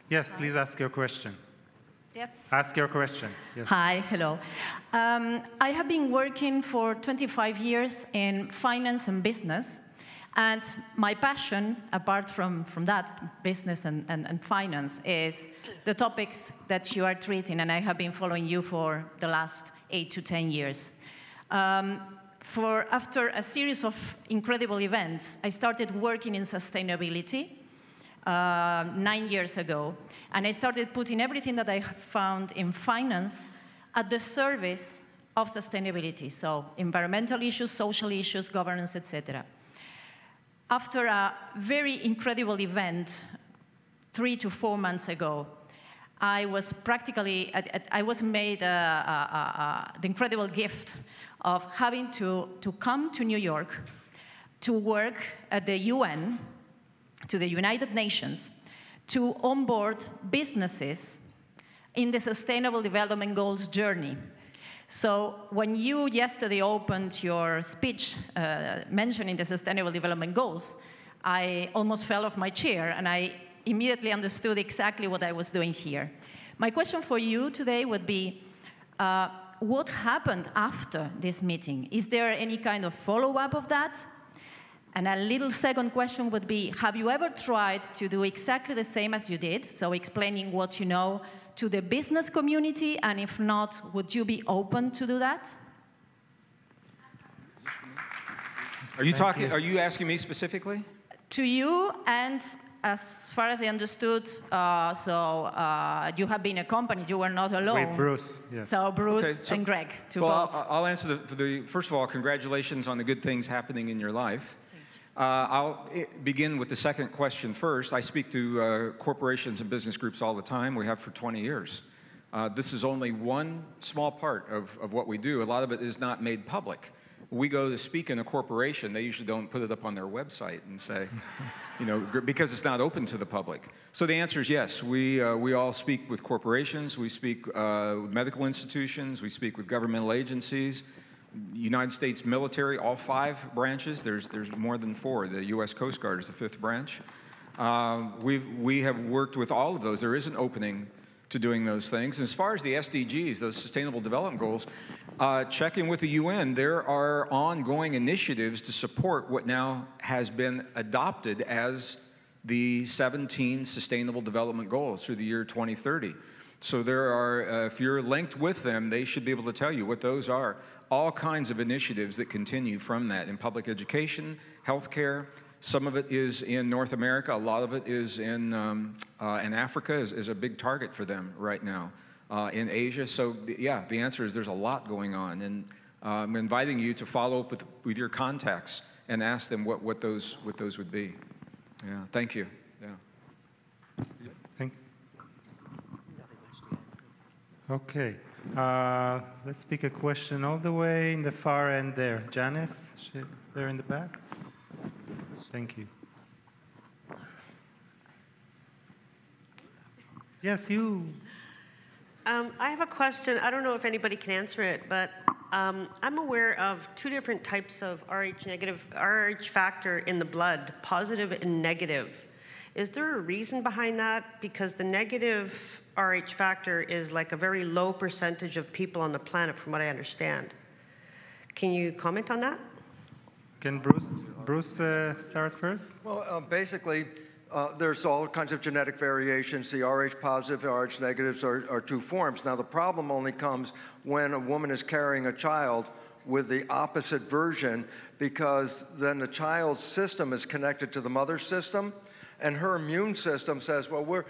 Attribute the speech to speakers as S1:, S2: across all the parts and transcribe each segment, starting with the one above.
S1: Yes, please ask your question.
S2: Yes.
S1: Ask your question. Yes.
S2: Hi, hello. I have been working for 25 years in finance and business, and my passion, apart from that, business and finance, is the topics that you are treating, and I have been following you for the last 8 to 10 years. After a series of incredible events, I started working in sustainability 9 years ago, and I started putting everything that I found in finance at the service of sustainability, so environmental issues, social issues, governance, etc. After a very incredible event 3 to 4 months ago, I was made the incredible gift of having to come to New York to work at the UN, to the United Nations, to onboard businesses in the Sustainable Development Goals journey. So when you yesterday opened your speech mentioning the Sustainable Development Goals, I almost fell off my chair, and I immediately understood exactly what I was doing here. My question for you today would be, what happened after this meeting? Is there any kind of follow-up of that? And a little second question would be, have you ever tried to do exactly the same as you did, so explaining what you know to the business community, and if not, would you be open to do that?
S3: Are you asking me specifically?
S2: To you, and as far as I understood, you have been accompanied, you were not alone.
S1: With Bruce, yes.
S2: So Bruce and Gregg, both.
S3: I'll answer first of all, congratulations on the good things happening in your life. I'll begin with the second question first. I speak to corporations and business groups all the time. We have for 20 years. This is only one small part of what we do. A lot of it is not made public. We go to speak in a corporation, they usually don't put it up on their website and say, because it's not open to the public. So the answer is yes. We all speak with corporations. We speak with medical institutions. We speak with governmental agencies. United States military, all 5 branches. There's more than 4. The U.S. Coast Guard is the 5th branch. We have worked with all of those. There is an opening to doing those things. And as far as the SDGs, those Sustainable Development Goals, checking with the UN, there are ongoing initiatives to support what now has been adopted as the 17 Sustainable Development Goals through the year 2030. So there are, if you're linked with them, they should be able to tell you what those are. All kinds of initiatives that continue from that in public education, healthcare. Some of it is in North America. A lot of it is in Africa is a big target for them right now. In Asia. So yeah, the answer is there's a lot going on. And I'm inviting you to follow up with your contacts and ask them what those would be. Yeah, thank you. Yeah.
S1: Okay. Let's pick a question all the way in the far end there. Janice, there in the back. Thank you. Yes, you.
S4: I have a question. I don't know if anybody can answer it, but I'm aware of 2 different types of RH factor in the blood, positive and negative. Is there a reason behind that? Because the negative RH factor is like a very low percentage of people on the planet, from what I understand. Can you comment on that?
S1: Can Bruce start first?
S5: Well, basically, there's all kinds of genetic variations. The Rh positive, Rh negatives are 2 forms. Now, the problem only comes when a woman is carrying a child with the opposite version, because then the child's system is connected to the mother's system, and her immune system says, well, we're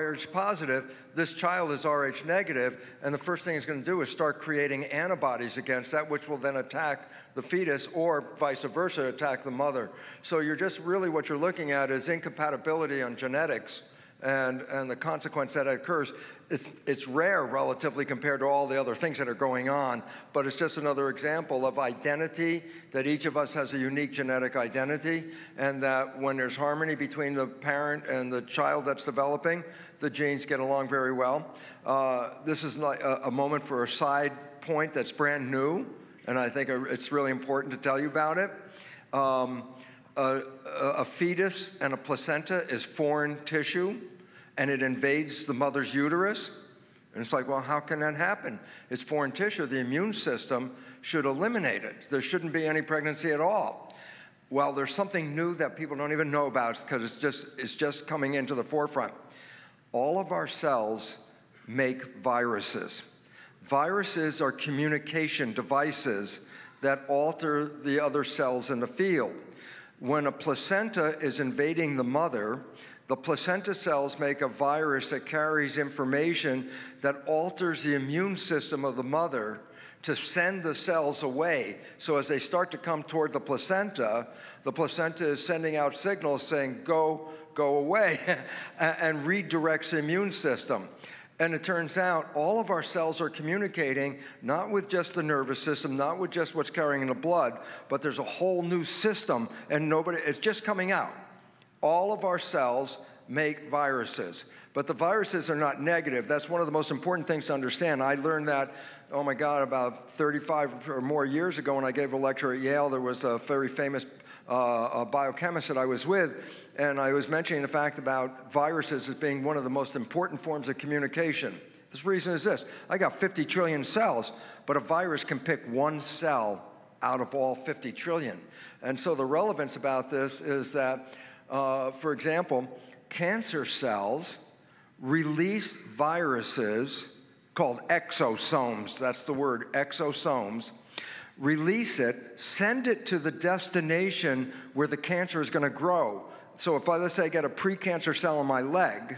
S5: Rh positive, this child is Rh negative, and the first thing it's going to do is start creating antibodies against that, which will then attack the fetus, or vice versa, attack the mother. So you're just really, what you're looking at is incompatibility on genetics, and the consequence that occurs. It's rare relatively compared to all the other things that are going on, but it's just another example of identity, that each of us has a unique genetic identity, and that when there's harmony between the parent and the child that's developing, the genes get along very well. This is like a moment for a side point that's brand new, and I think it's really important to tell you about it. A fetus and a placenta is foreign tissue, and it invades the mother's uterus. And it's like, well, how can that happen? It's foreign tissue. The immune system should eliminate it. There shouldn't be any pregnancy at all. Well, there's something new that people don't even know about because it's just coming into the forefront. All of our cells make viruses. Viruses are communication devices that alter the other cells in the field. When a placenta is invading the mother, the placenta cells make a virus that carries information that alters the immune system of the mother to send the cells away. So as they start to come toward the placenta is sending out signals saying, go away, and redirects the immune system. And it turns out all of our cells are communicating, not with just the nervous system, not with just what's carrying in the blood, but there's a whole new system, and it's just coming out. All of our cells make viruses, but the viruses are not negative. That's one of the most important things to understand. I learned that, oh my God, about 35 or more years ago when I gave a lecture at Yale. There was a very famous biochemist that I was with, and I was mentioning the fact about viruses as being one of the most important forms of communication. The reason is this: I got 50 trillion cells, but a virus can pick one cell out of all 50 trillion. And so the relevance about this is that, for example, cancer cells release viruses called exosomes. That's the word, exosomes. Release it, send it to the destination where the cancer is going to grow. So if let's say I get a precancer cell in my leg,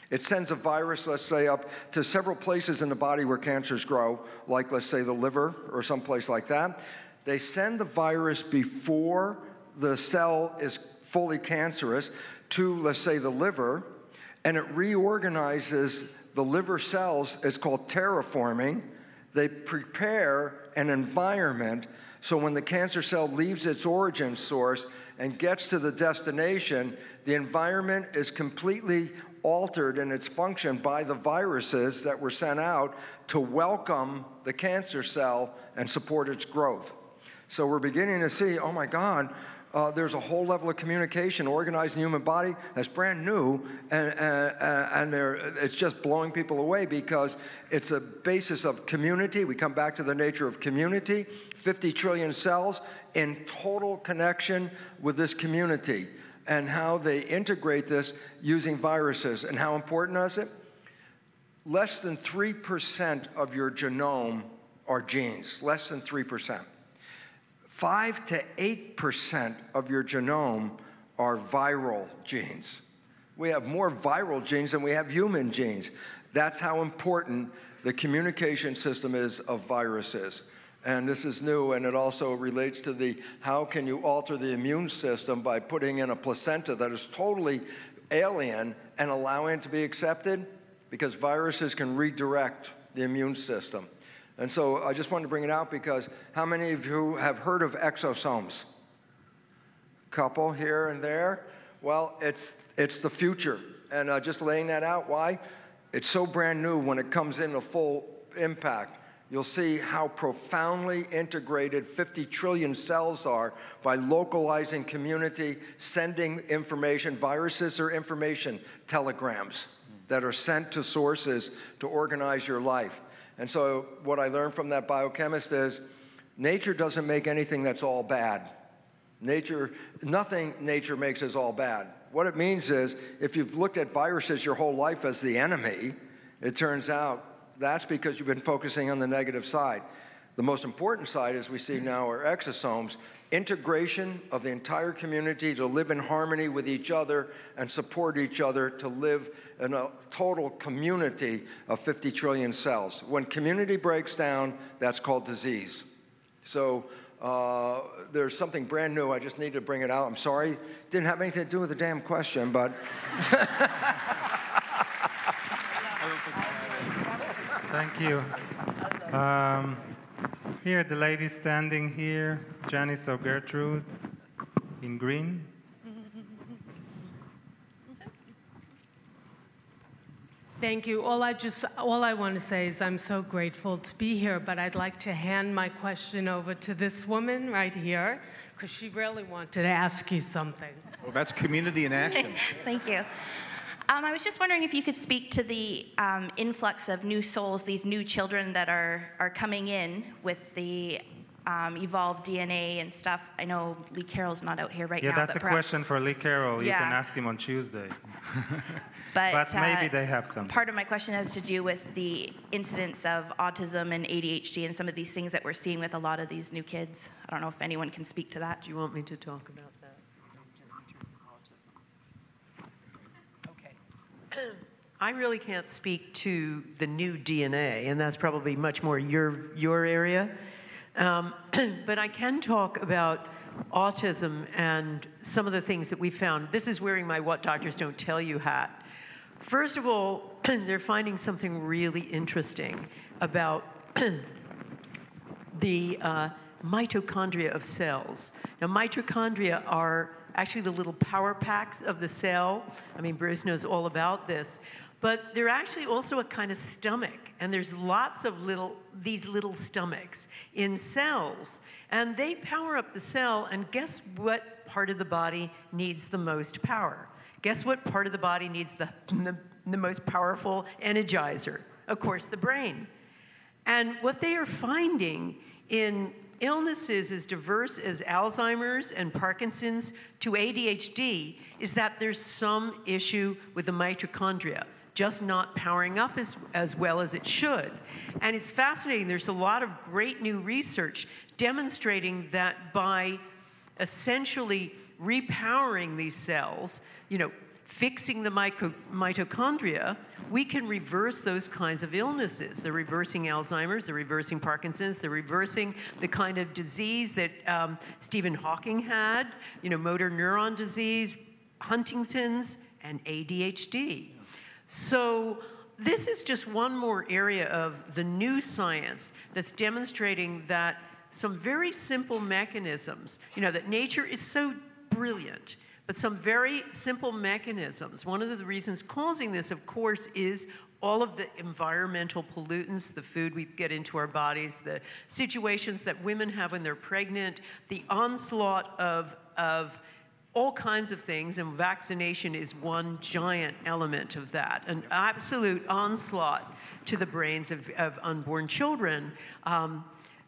S5: it sends a virus, let's say, up to several places in the body where cancers grow, like, let's say, the liver or someplace like that. They send the virus before the cell is fully cancerous to, let's say, the liver, and it reorganizes the liver cells. It's called terraforming. They prepare an environment so when the cancer cell leaves its origin source and gets to the destination, the environment is completely altered in its function by the viruses that were sent out to welcome the cancer cell and support its growth. So we're beginning to see, oh my God, there's a whole level of communication organized in the human body that's brand new, and it's just blowing people away because it's a basis of community. We come back to the nature of community, 50 trillion cells in total connection with this community, and how they integrate this using viruses. And how important is it? Less than 3% of your genome are genes, less than 3%. 5 to 8% of your genome are viral genes. We have more viral genes than we have human genes. That's how important the communication system is of viruses. And this is new, and it also relates to how can you alter the immune system by putting in a placenta that is totally alien and allowing it to be accepted, because viruses can redirect the immune system. And so I just wanted to bring it out because how many of you have heard of exosomes? Couple here and there. Well, it's the future. And just laying that out, why? It's so brand new. When it comes into full impact, you'll see how profoundly integrated 50 trillion cells are by localizing community, sending information. Viruses are information telegrams that are sent to sources to organize your life. And so what I learned from that biochemist is nature doesn't make anything that's all bad. Nothing nature makes is all bad. What it means is if you've looked at viruses your whole life as the enemy, it turns out that's because you've been focusing on the negative side. The most important side, as we see now, are exosomes, integration of the entire community to live in harmony with each other and support each other to live in a total community of 50 trillion cells. When community breaks down, that's called disease. So there's something brand new. I just need to bring it out. I'm sorry. Didn't have anything to do with the damn question, but...
S1: Thank you. Here, the lady standing here, Janice or Gertrude, in green.
S6: Thank you. All I want to say is I'm so grateful to be here, but I'd like to hand my question over to this woman right here, because she really wanted to ask you something.
S3: Well, that's community in action.
S7: Thank you. I was just wondering if you could speak to the influx of new souls, these new children that are coming in with the evolved DNA and stuff. I know Lee Carroll's not out here right now.
S1: Yeah, that's
S7: but
S1: a
S7: perhaps,
S1: question for Lee Carroll.
S7: Yeah.
S1: You can ask him on Tuesday.
S7: But
S1: maybe they have something.
S7: Part of my question has to do with the incidence of autism and ADHD and some of these things that we're seeing with a lot of these new kids. I don't know if anyone can speak to that.
S8: Do you want me to talk about that? I really can't speak to the new DNA, and that's probably much more your area. But I can talk about autism and some of the things that we found. This is wearing my What Doctors Don't Tell You hat. First of all, they're finding something really interesting about the mitochondria of cells. Now, mitochondria are actually the little power packs of the cell. I mean, Bruce knows all about this. But they're actually also a kind of stomach, and there's lots of these little stomachs in cells, and they power up the cell, and guess what part of the body needs the most power? Guess what part of the body needs the most powerful energizer? Of course, the brain. And what they are finding in illnesses as diverse as Alzheimer's and Parkinson's to ADHD is that there's some issue with the mitochondria, just not powering up as well as it should. And it's fascinating. There's a lot of great new research demonstrating that by essentially repowering these cells, fixing the mitochondria, we can reverse those kinds of illnesses. They're reversing Alzheimer's, they're reversing Parkinson's, they're reversing the kind of disease that Stephen Hawking had, motor neuron disease, Huntington's, and ADHD. So this is just one more area of the new science that's demonstrating that some very simple mechanisms, that nature is so brilliant, but some very simple mechanisms. One of the reasons causing this, of course, is all of the environmental pollutants, the food we get into our bodies, the situations that women have when they're pregnant, the onslaught of all kinds of things, and vaccination is one giant element of that, an absolute onslaught to the brains of unborn children,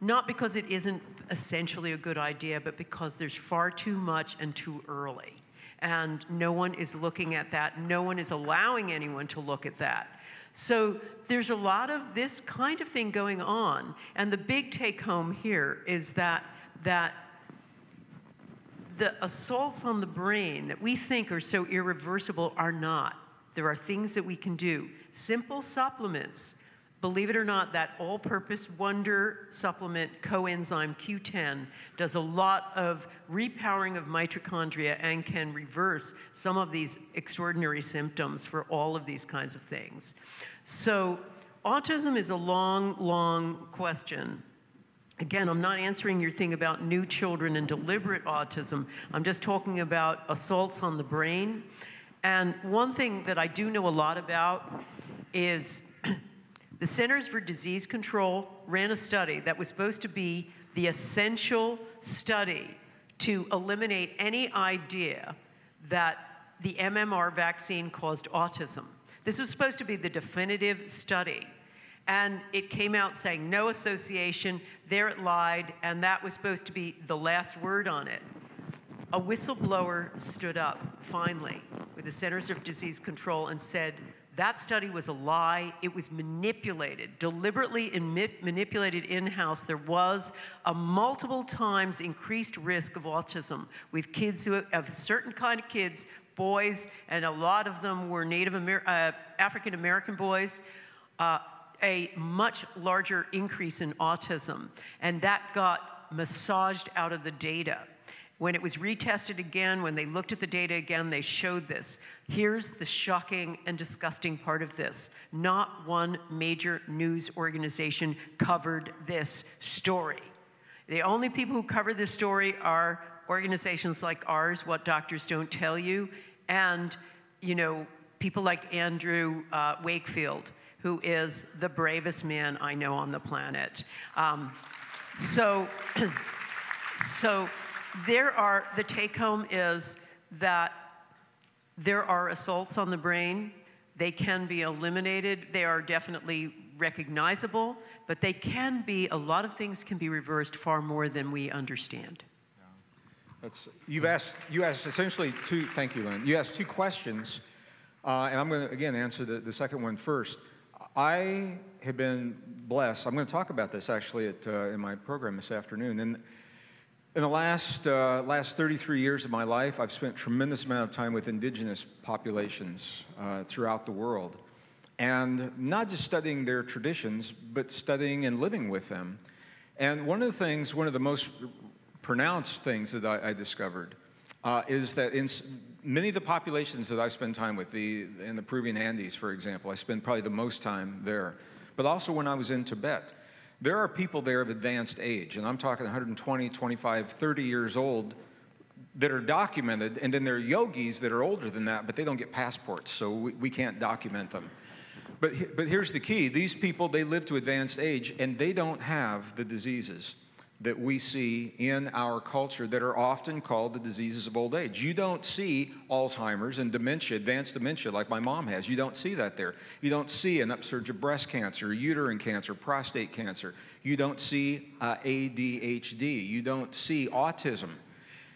S8: not because it isn't essentially a good idea, but because there's far too much and too early. And no one is looking at that. No one is allowing anyone to look at that. So there's a lot of this kind of thing going on. And the big take home here is that the assaults on the brain that we think are so irreversible are not. There are things that we can do. Simple supplements. Believe it or not, that all-purpose wonder supplement, coenzyme Q10, does a lot of repowering of mitochondria and can reverse some of these extraordinary symptoms for all of these kinds of things. So autism is a long, long question. Again, I'm not answering your thing about new children and deliberate autism. I'm just talking about assaults on the brain. And one thing that I do know a lot about is the Centers for Disease Control ran a study that was supposed to be the essential study to eliminate any idea that the MMR vaccine caused autism. This was supposed to be the definitive study. And it came out saying no association, there it lied, and that was supposed to be the last word on it. A whistleblower stood up, finally, with the Centers for Disease Control and said, that study was a lie. It was manipulated, deliberately manipulated in-house. There was a multiple times increased risk of autism with kids of certain kind of kids, boys, and a lot of them were African-American boys, a much larger increase in autism. And that got massaged out of the data. When it was retested again, when they looked at the data again, they showed this. Here's the shocking and disgusting part of this. Not one major news organization covered this story. The only people who cover this story are organizations like ours, What Doctors Don't Tell You, and people like Andrew Wakefield, who is the bravest man I know on the planet. So the take home is that There are assaults on the brain. They can be eliminated. They are definitely recognizable, but they can be, a lot of things can be reversed far more than we understand.
S3: You asked essentially two, thank you, Lynne. You asked two questions, and I'm going to, again, answer the second one first. I have been blessed. I'm going to talk about this, actually, in my program this afternoon. And in the last 33 years of my life, I've spent a tremendous amount of time with indigenous populations throughout the world. And not just studying their traditions, but studying and living with them. And one of the most pronounced things that I discovered is that in many of the populations that I spend time with, in the Peruvian Andes, for example, I spend probably the most time there, but also when I was in Tibet, there are people there of advanced age, and I'm talking 120, 25, 30 years old, that are documented, and then there are yogis that are older than that, but they don't get passports, so we can't document them. But here's the key. These people, they live to advanced age, and they don't have the diseases that we see in our culture that are often called the diseases of old age. You don't see Alzheimer's and dementia, advanced dementia like my mom has. You don't see that there. You don't see an upsurge of breast cancer, uterine cancer, prostate cancer. You don't see ADHD. You don't see autism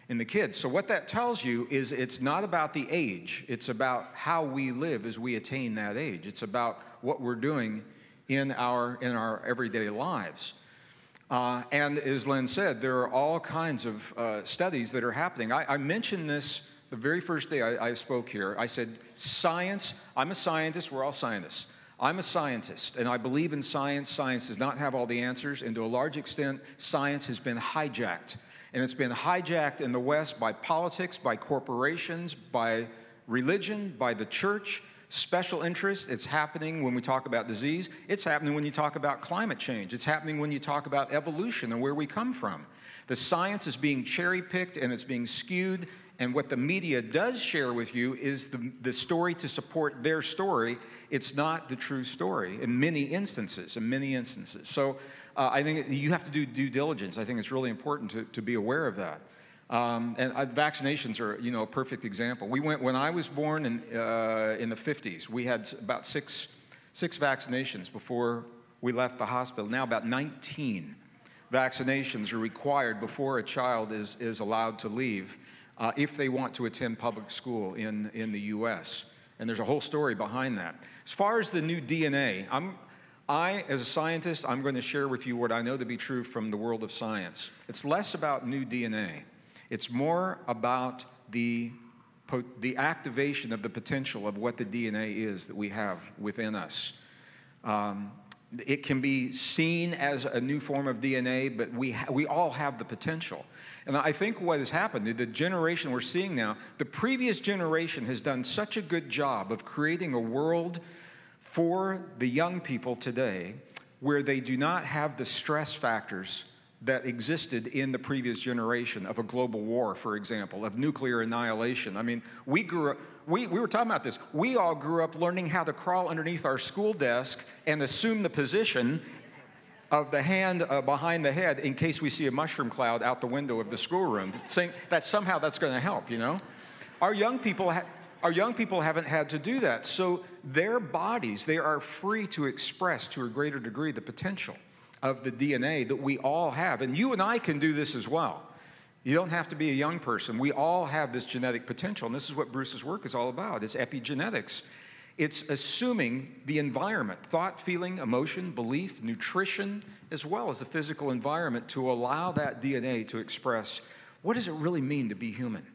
S3: in the kids. So what that tells you is it's not about the age. It's about how we live as we attain that age. It's about what we're doing in our everyday lives. And as Lynne said, there are all kinds of studies that are happening. I mentioned this the very first day I spoke here. I said, science, I'm a scientist, we're all scientists. I'm a scientist, and I believe in science. Science does not have all the answers, and to a large extent, science has been hijacked. And it's been hijacked in the West by politics, by corporations, by religion, by the church, special interests. It's happening when we talk about disease. It's happening when you talk about climate change. It's happening when you talk about evolution and where we come from. The science is being cherry-picked and it's being skewed, and what the media does share with you is the story to support their story. It's not the true story in many instances, So I think you have to do due diligence. I think it's really important to be aware of that. And vaccinations are, a perfect example. When I was born in the 50s, we had about six vaccinations before we left the hospital. Now about 19 vaccinations are required before a child is allowed to leave if they want to attend public school in the U.S. And there's a whole story behind that. As far as the new DNA, as a scientist, I'm going to share with you what I know to be true from the world of science. It's less about new DNA. It's more about the activation of the potential of what the DNA is that we have within us. It can be seen as a new form of DNA, but we all have the potential. And I think what has happened, the generation we're seeing now, the previous generation has done such a good job of creating a world for the young people today where they do not have the stress factors that existed in the previous generation of a global war, for example, of nuclear annihilation. I mean, we were talking about this. We all grew up learning how to crawl underneath our school desk and assume the position of the hand behind the head in case we see a mushroom cloud out the window of the schoolroom, saying that somehow that's going to help, Our young people haven't had to do that. So their bodies, they are free to express to a greater degree the potential of the DNA that we all have. And you and I can do this as well. You don't have to be a young person. We all have this genetic potential. And this is what Bruce's work is all about. It's epigenetics. It's assuming the environment, thought, feeling, emotion, belief, nutrition, as well as the physical environment to allow that DNA to express what does it really mean to be human.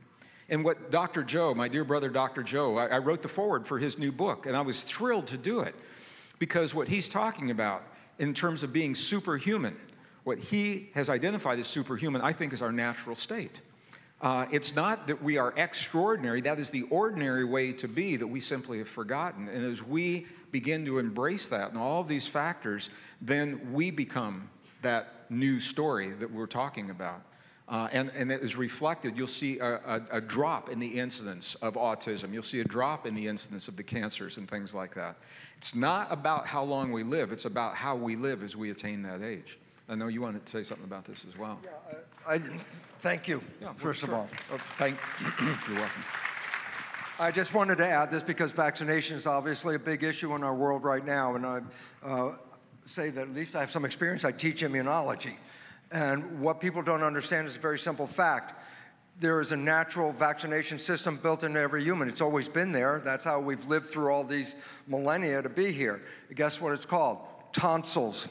S3: And what Dr. Joe, my dear brother Dr. Joe, I wrote the foreword for his new book, and I was thrilled to do it because what he's talking about in terms of being superhuman, what he has identified as superhuman, I think is our natural state. It's not that we are extraordinary. That is the ordinary way to be that we simply have forgotten. And as we begin to embrace that and all of these factors, then we become that new story that we're talking about. And it is reflected. You'll see a drop in the incidence of autism. You'll see a drop in the incidence of the cancers and things like that. It's not about how long we live. It's about how we live as we attain that age. I know you wanted to say something about this as well.
S5: Yeah, thank you, first of all.
S3: You're welcome.
S5: I just wanted to add this because vaccination is obviously a big issue in our world right now, and I say that at least I have some experience. I teach immunology, and what people don't understand is a very simple fact. There is a natural vaccination system built into every human. It's always been there. That's how we've lived through all these millennia to be here. Guess what it's called? Tonsils.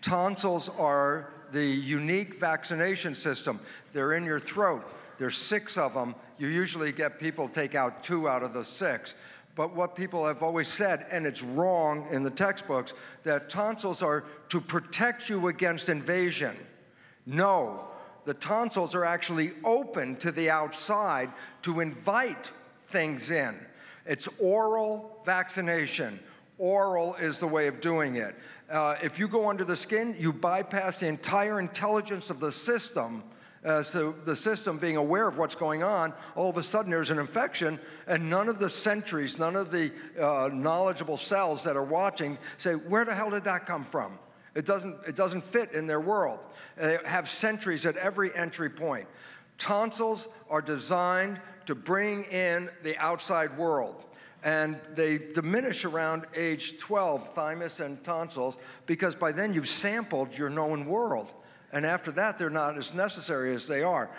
S5: Tonsils are the unique vaccination system. They're in your throat. There's 6 of them. You usually get people take out 2 out of the 6. But what people have always said, and it's wrong in the textbooks, that tonsils are to protect you against invasion. No, the tonsils are actually open to the outside to invite things in. It's oral vaccination. Oral is the way of doing it. If you go under the skin, you bypass the entire intelligence of the system. So the system being aware of what's going on, all of a sudden there's an infection, and none of the sentries, none of the knowledgeable cells that are watching say, where the hell did that come from? It doesn't fit in their world. They have sentries at every entry point. Tonsils are designed to bring in the outside world. And they diminish around age 12, thymus and tonsils, because by then you've sampled your known world. And after that, they're not as necessary as they are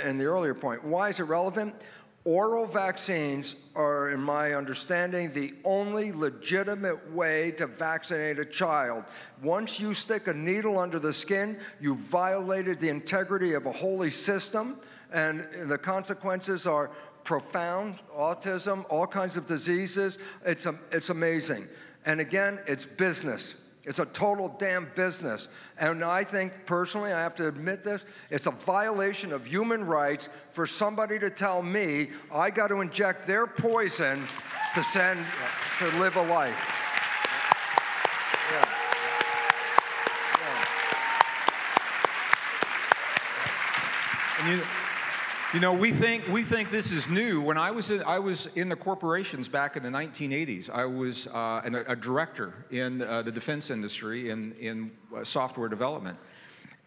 S5: in the earlier point. Why is it relevant? Oral vaccines are, in my understanding, the only legitimate way to vaccinate a child. Once you stick a needle under the skin, you've violated the integrity of a holy system, and the consequences are profound: autism, all kinds of diseases. It's amazing. And again, it's business. It's a total damn business. And I think, personally, I have to admit this, it's a violation of human rights for somebody to tell me I got to inject their poison to live a life. Yeah.
S3: And you know, we think this is new. When I was in the corporations back in the 1980s, I was a director in the defense industry in software development,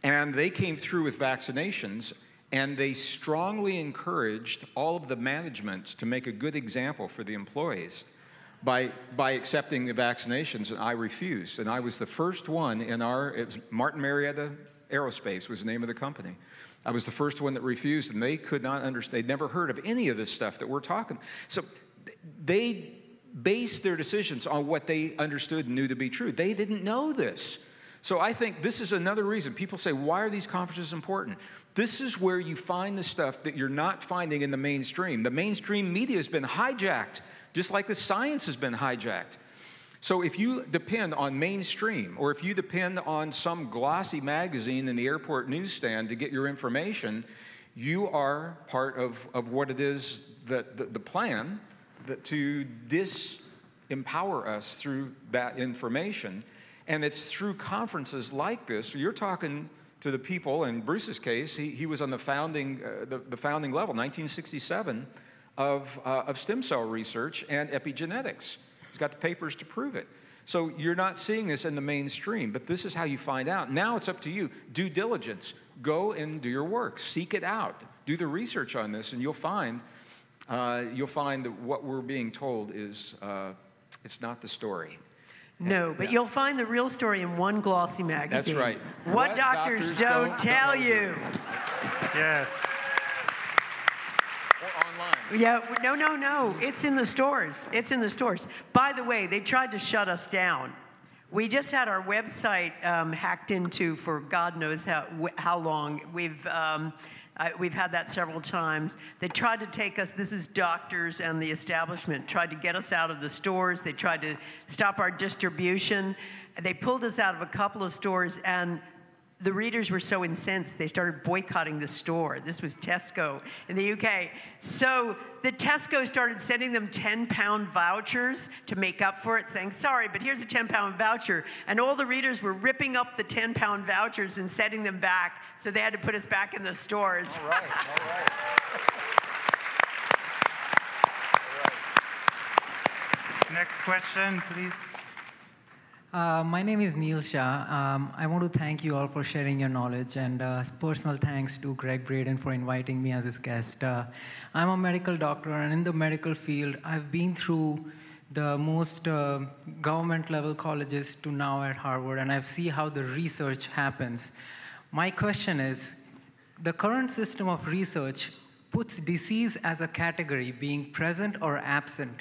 S3: and they came through with vaccinations, and they strongly encouraged all of the management to make a good example for the employees by accepting the vaccinations, and I refused. And I was the first one it was Martin Marietta Aerospace was the name of the company. I was the first one that refused, and they could not understand. They'd never heard of any of this stuff that we're talking. So they based their decisions on what they understood and knew to be true. They didn't know this. So I think this is another reason. People say, why are these conferences important? This is where you find the stuff that you're not finding in the mainstream. The mainstream media has been hijacked, just like the science has been hijacked. So if you depend on mainstream, or if you depend on some glossy magazine in the airport newsstand to get your information, you are part of what it is that the plan to disempower us through that information. And it's through conferences like this. You're talking to the people. In Bruce's case, he was on the founding level, 1967, of stem cell research and epigenetics. He's got the papers to prove it. So you're not seeing this in the mainstream, but this is how you find out. Now it's up to you. Due diligence. Go and do your work. Seek it out. Do the research on this, and you'll find that what we're being told is it's not the story.
S8: No, but you'll find the real story in one glossy magazine.
S3: That's right.
S8: What doctors don't tell you.
S1: Yes.
S3: Online.
S8: Yeah, no. It's in the stores. It's in the stores. By the way, they tried to shut us down. We just had our website hacked into for God knows how long. We've had that several times. They tried to take us, this is doctors and the establishment, tried to get us out of the stores. They tried to stop our distribution. They pulled us out of a couple of stores, and the readers were so incensed, they started boycotting the store. This was Tesco in the UK. So the Tesco started sending them 10-pound vouchers to make up for it, saying, sorry, but here's a 10-pound voucher. And all the readers were ripping up the 10-pound vouchers and sending them back, so they had to put us back in the stores.
S3: All right.
S1: Next question, please.
S9: My name is Neil Shah. I want to thank you all for sharing your knowledge, and personal thanks to Gregg Braden for inviting me as his guest. I'm a medical doctor, and in the medical field, I've been through the most government-level colleges to now at Harvard, and I've seen how the research happens. My question is, the current system of research puts disease as a category, being present or absent.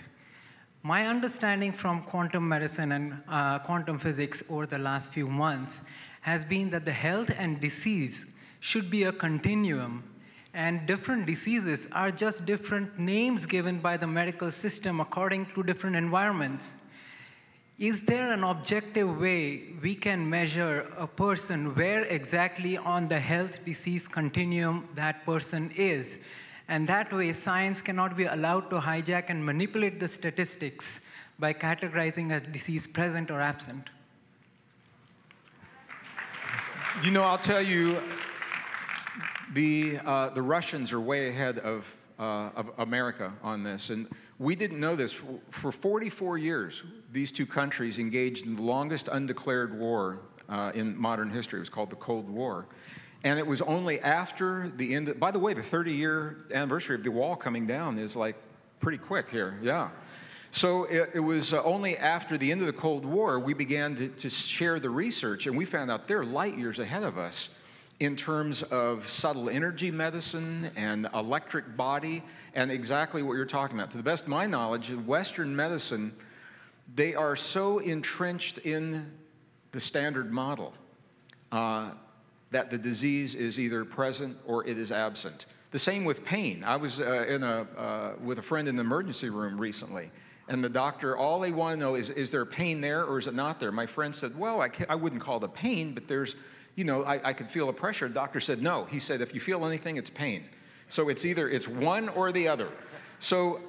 S9: My understanding from quantum medicine and quantum physics over the last few months has been that the health and disease should be a continuum, and different diseases are just different names given by the medical system according to different environments. Is there an objective way we can measure a person where exactly on the health-disease continuum that person is? And that way, science cannot be allowed to hijack and manipulate the statistics by categorizing as disease present or absent.
S3: You know, I'll tell you, the Russians are way ahead of America on this. And we didn't know this. For 44 years, these two countries engaged in the longest undeclared war in modern history. It was called the Cold War. And it was only after the end, by the way, the 30-year anniversary of the wall coming down is like pretty quick here, yeah. So it was only after the end of the Cold War we began to share the research, and we found out they're light years ahead of us in terms of subtle energy medicine and electric body and exactly what you're talking about. To the best of my knowledge, in Western medicine, they are so entrenched in the standard model that the disease is either present or it is absent. The same with pain. I was with a friend in the emergency room recently, and the doctor, all they want to know is there pain there or is it not there? My friend said, well, I wouldn't call it pain, but there's, you know, I could feel a pressure. The doctor said, no. He said, if you feel anything, it's pain. So it's one or the other. So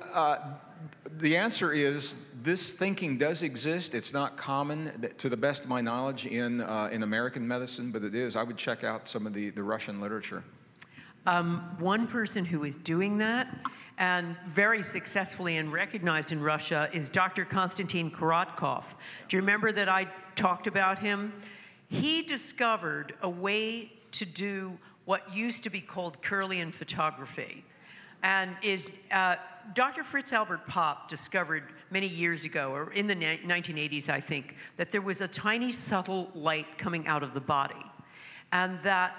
S3: the answer is this thinking does exist. It's not common, to the best of my knowledge, in American medicine, but it is. I would check out some of the Russian literature.
S8: One person who is doing that, and very successfully and recognized in Russia, is Dr. Konstantin Korotkov. Do you remember that I talked about him? He discovered a way to do what used to be called Kirlian photography. And Dr. Fritz Albert Popp discovered many years ago, or in the 1980s, I think, that there was a tiny subtle light coming out of the body. And that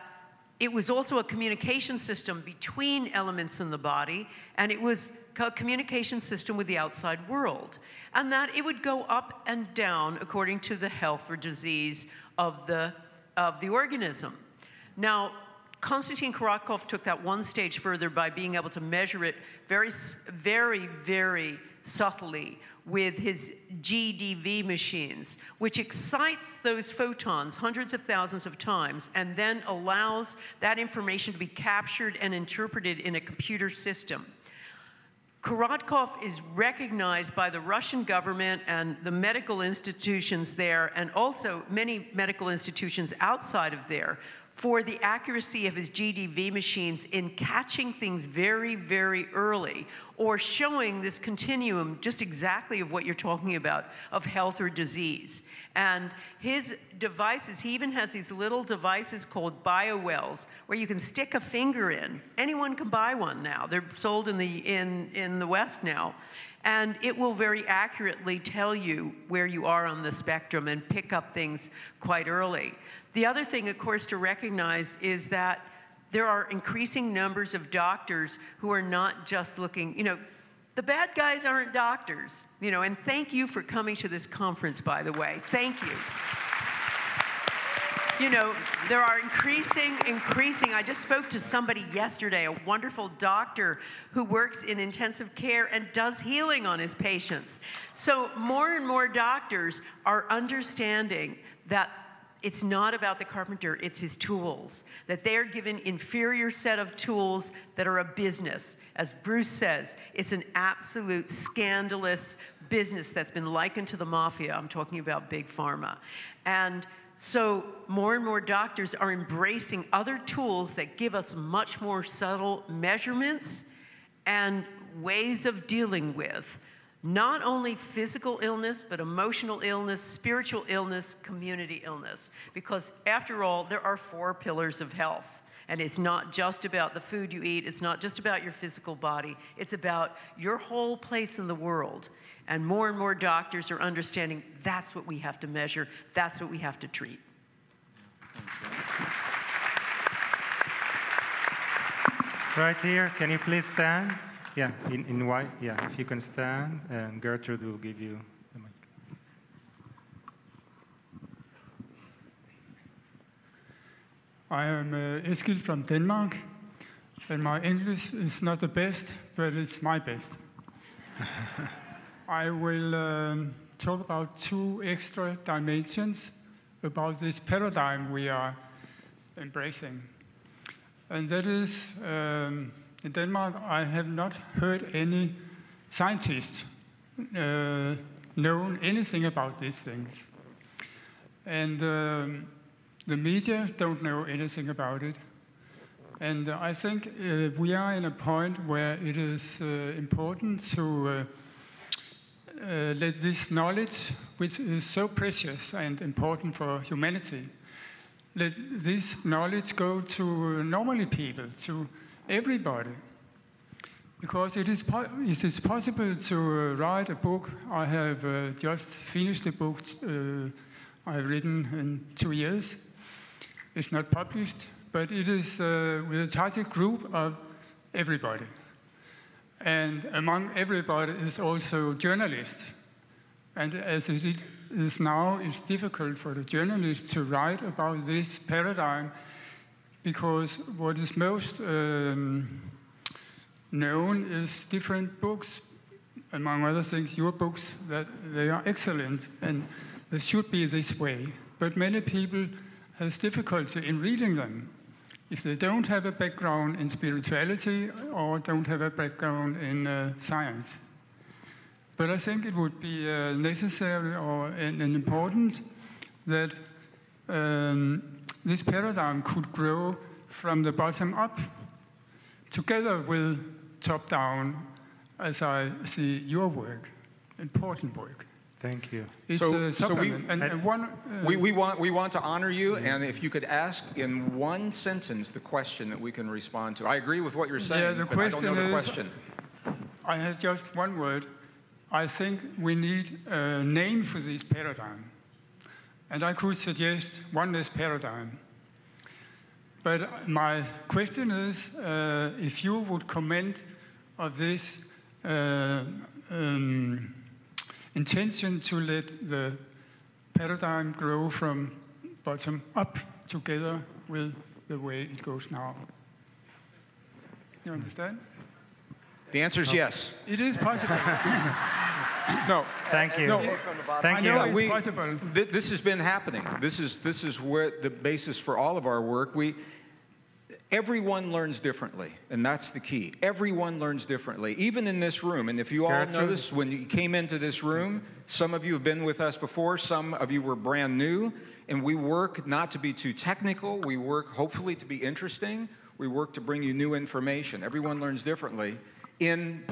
S8: it was also a communication system between elements in the body, and it was a communication system with the outside world. And that it would go up and down according to the health or disease of the organism. Now, Konstantin Korotkov took that one stage further by being able to measure it very, very, very subtly with his GDV machines, which excites those photons hundreds of thousands of times and then allows that information to be captured and interpreted in a computer system. Korotkov is recognized by the Russian government and the medical institutions there, and also many medical institutions outside of there, for the accuracy of his GDV machines in catching things very, very early, or showing this continuum just exactly of what you're talking about, of health or disease. And his devices, he even has these little devices called biowells, where you can stick a finger in. Anyone can buy one now. They're sold in the West now. And it will very accurately tell you where you are on the spectrum and pick up things quite early. The other thing, of course, to recognize is that there are increasing numbers of doctors who are not just looking, the bad guys aren't doctors, and thank you for coming to this conference, by the way. Thank you. There are increasing, I just spoke to somebody yesterday, a wonderful doctor who works in intensive care and does healing on his patients. So more and more doctors are understanding that it's not about the carpenter, it's his tools, that they're given inferior set of tools that are a business. As Bruce says, it's an absolute scandalous business that's been likened to the mafia. I'm talking about big pharma. And so more and more doctors are embracing other tools that give us much more subtle measurements and ways of dealing with Not only physical illness, but emotional illness, spiritual illness, community illness. Because after all, there are 4 pillars of health. And it's not just about the food you eat. It's not just about your physical body. It's about your whole place in the world. And more doctors are understanding that's what we have to measure. That's what we have to treat.
S1: Right here, can you please stand? Yeah, in white. Yeah, if you can stand, and Gertrude will give you the mic.
S10: I am Eskil from Denmark, and my English is not the best, but it's my best. I will talk about 2 extra dimensions about this paradigm we are embracing. And that is, in Denmark, I have not heard any scientists know anything about these things. And the media don't know anything about it. And I think we are in a point where it is important to let this knowledge, which is so precious and important for humanity, let this knowledge go to normal people, to everybody. Because it is possible to write a book. I have just finished a book I have written in 2 years. It's not published, but it is with a target group of everybody. And among everybody is also journalists. And as it is now, it's difficult for the journalists to write about this paradigm, because what is most known is different books, among other things, your books, that they are excellent, and they should be this way. But many people have difficulty in reading them if they don't have a background in spirituality or don't have a background in science. But I think it would be necessary and important that this paradigm could grow from the bottom up, together with top down, as I see your work, important work.
S1: Thank you.
S10: It's
S3: we want to honor you, and if you could ask in 1 sentence the question that we can respond to. I agree with what you're saying, but I don't know the question.
S10: I have just 1 word. I think we need a name for this paradigm. And I could suggest oneness paradigm. But my question is, if you would comment on this intention to let the paradigm grow from bottom up, together with the way it goes now. You understand?
S3: The answer is yes.
S10: It is possible.
S3: No.
S1: Thank you.
S3: No.
S1: Thank you.
S10: I know it's possible.
S3: This has been happening. This is where the basis for all of our work. Everyone learns differently, and that's the key. Everyone learns differently, even in this room. And if you all notice, when you came into this room, some of you have been with us before, some of you were brand new, and we work not to be too technical. We work, hopefully, to be interesting. We work to bring you new information. Everyone learns differently in